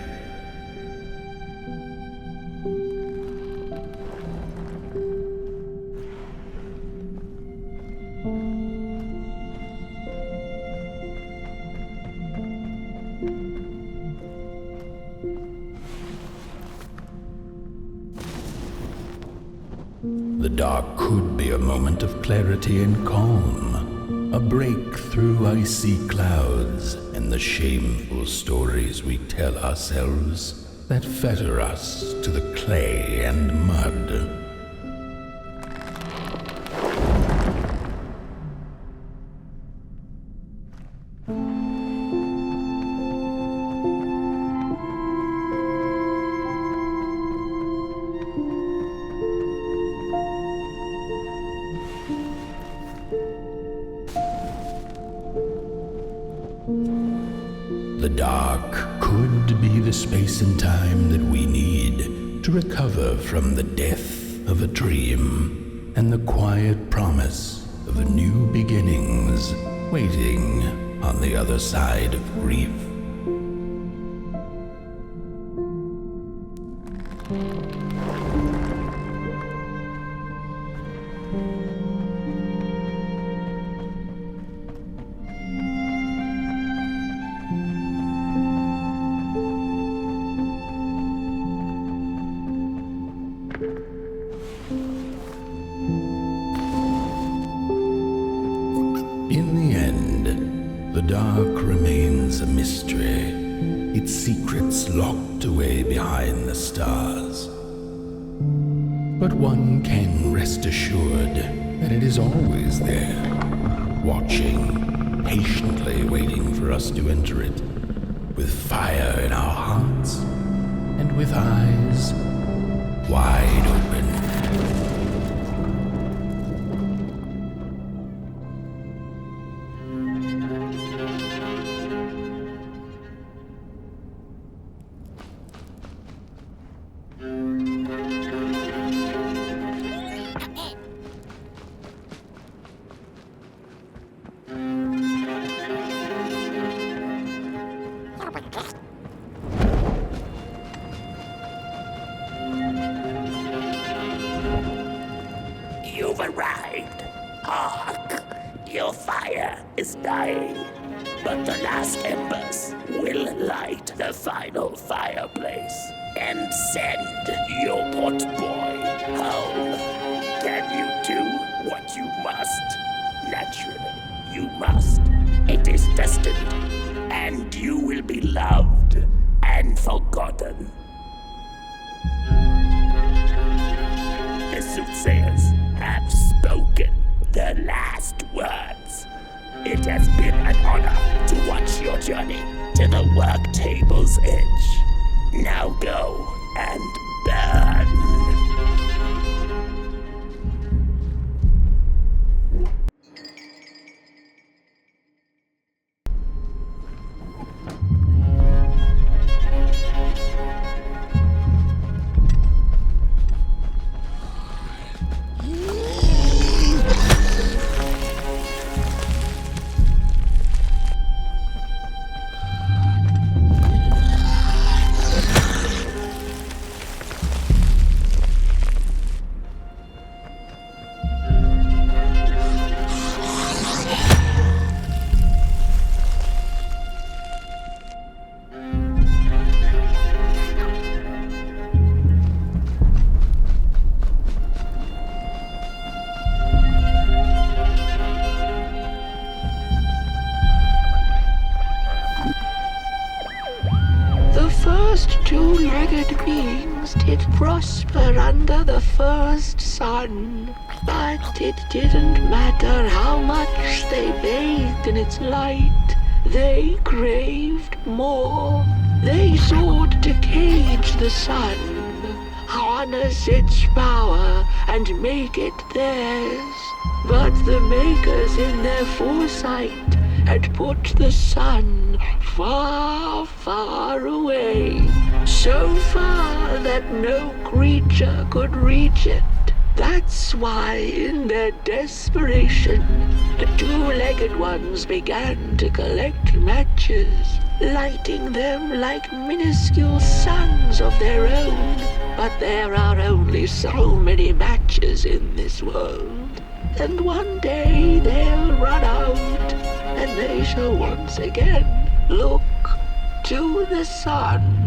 The dark could be a moment of clarity and calm, a break through icy clouds and the shameful stories we tell ourselves that fetter us to the clay and mud. dark could be the space and time that we need to recover from the death of a dream and the quiet promise of new beginnings waiting on the other side of grief. In the end, the dark remains a mystery, its secrets locked away behind the stars. But one can rest assured that it is always there, watching, patiently waiting for us to enter it, with fire in our hearts and with eyes wide open. You've arrived. Hark! Your fire is dying, but the last embers will light the final fireplace and send your potboy home. Can you do what you must? Naturally, you must. It is destined, and you will be loved and forgotten. The soothsayers have spoken the last words. It has been an honor to watch your journey to the work table's edge. Now go and burn. Two-legged beings did prosper under the first sun, but it didn't matter how much they bathed in its light. They craved more. They sought to cage the sun, harness its power, and make it theirs. But the makers in their foresight had put the sun far, far away, so far that no creature could reach it. That's why, in their desperation, the two-legged ones began to collect matches, lighting them like minuscule suns of their own. But there are only so many matches in this world, and one day they'll run out, and they shall once again look to the sun.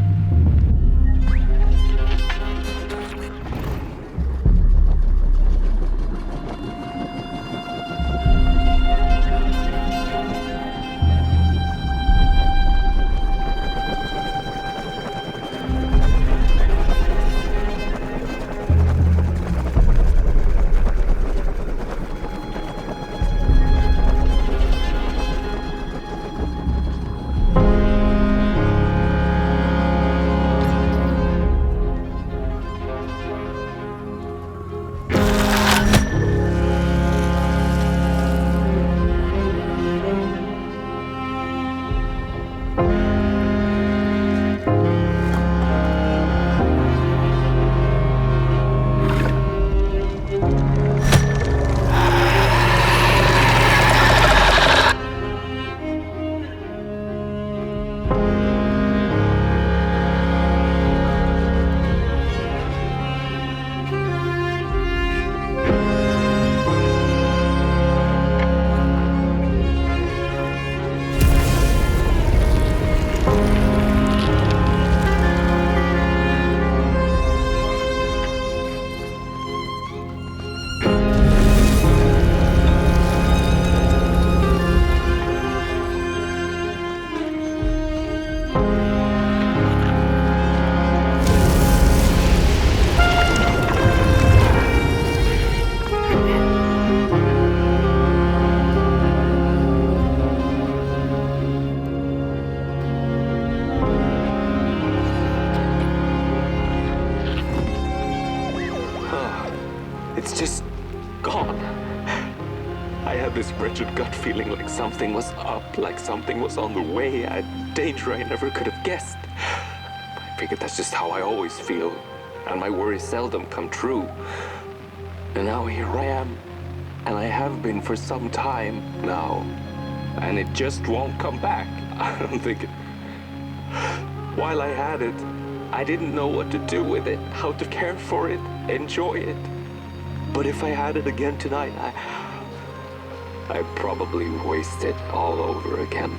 this wretched gut feeling like something was up, like something was on the way, a danger I never could have guessed. I figured that's just how I always feel, and my worries seldom come true. And now here I am, and I have been for some time now, and it just won't come back. I'm thinking, while I had it, I didn't know what to do with it, how to care for it, enjoy it. But if I had it again tonight, I'd probably waste it all over again.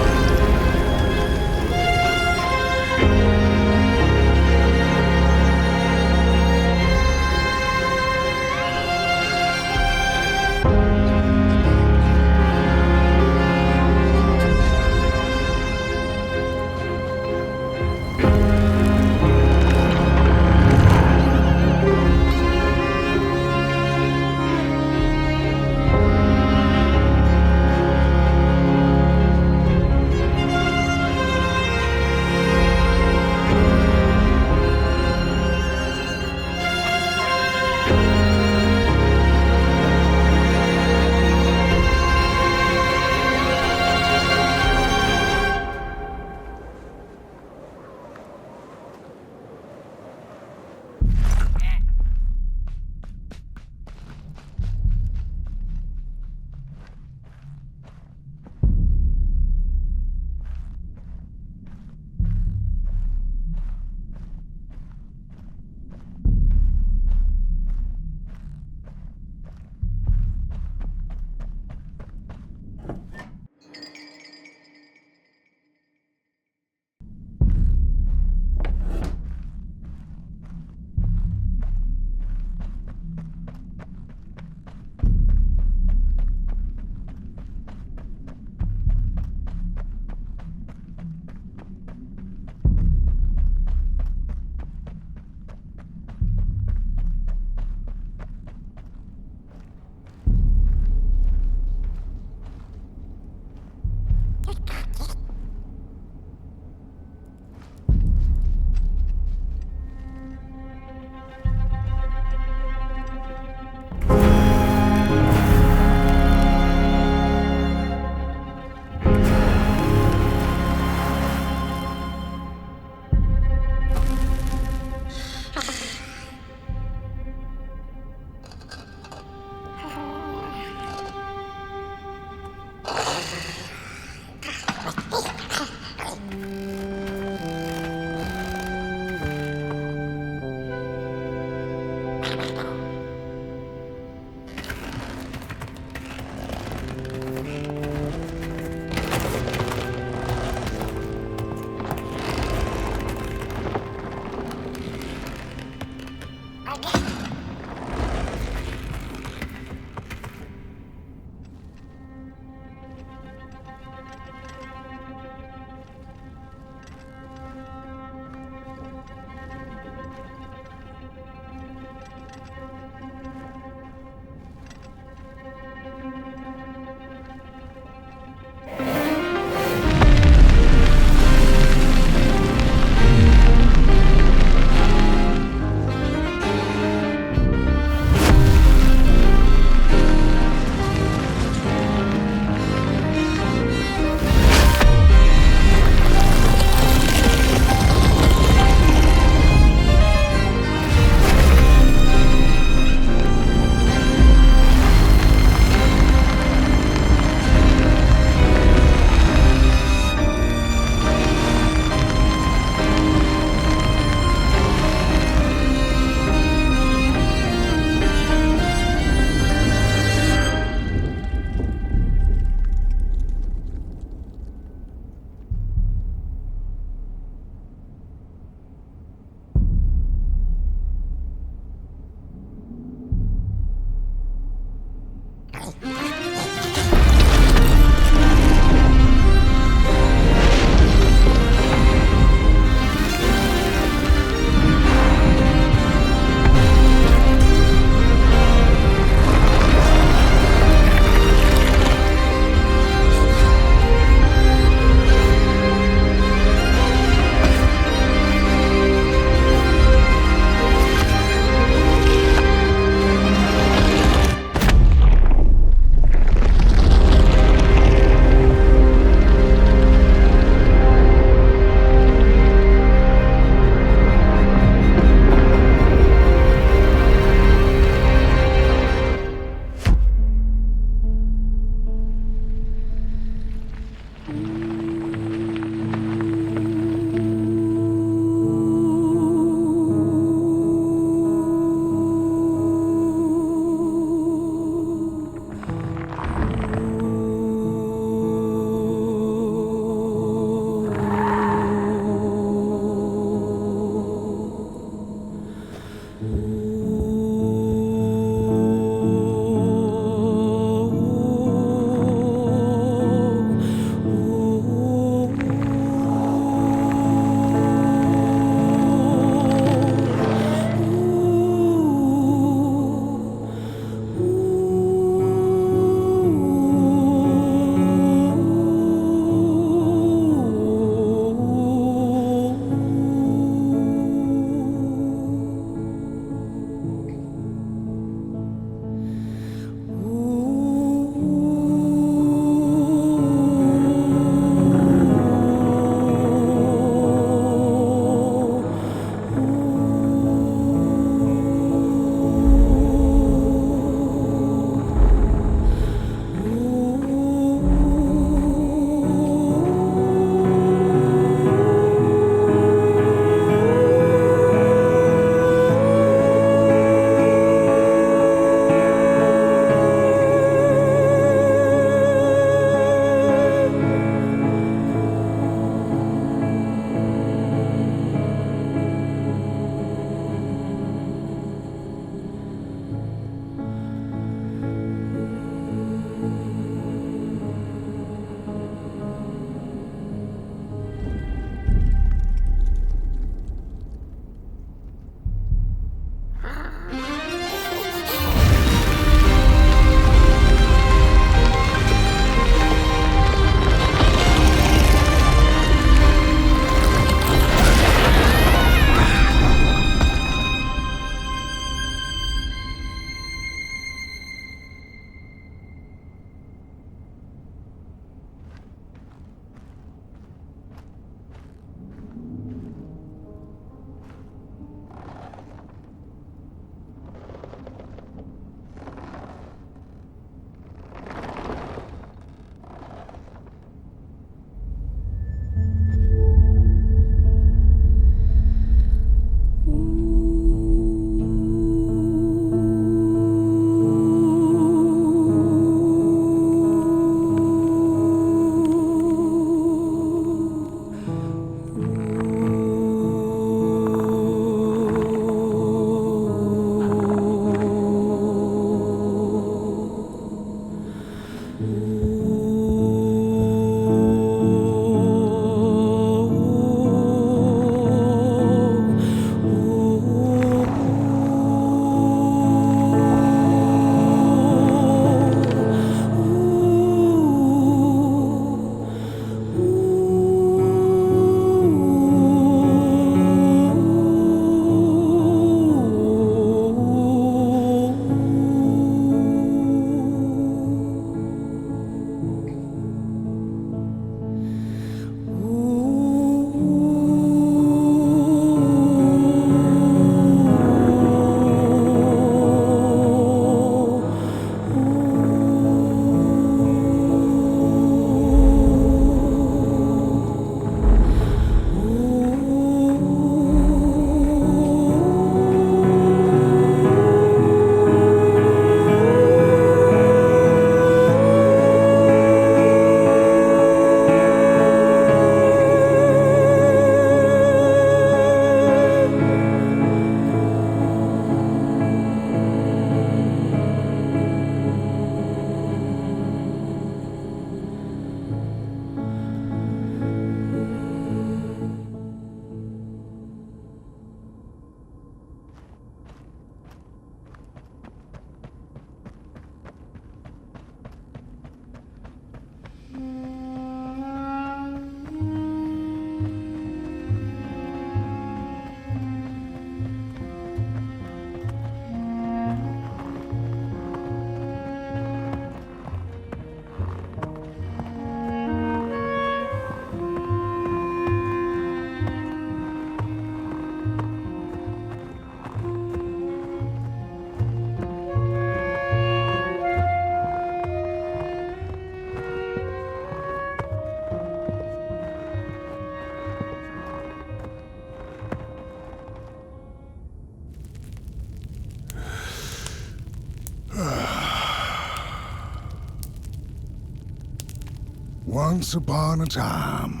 Once upon a time,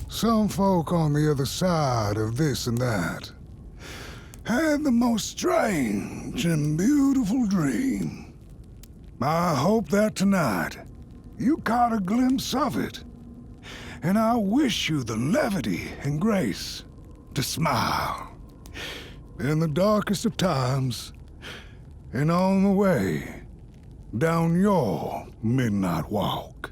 some folk on the other side of this and that had the most strange and beautiful dream. I hope that tonight you caught a glimpse of it, and I wish you the levity and grace to smile in the darkest of times and on the way down your midnight walk.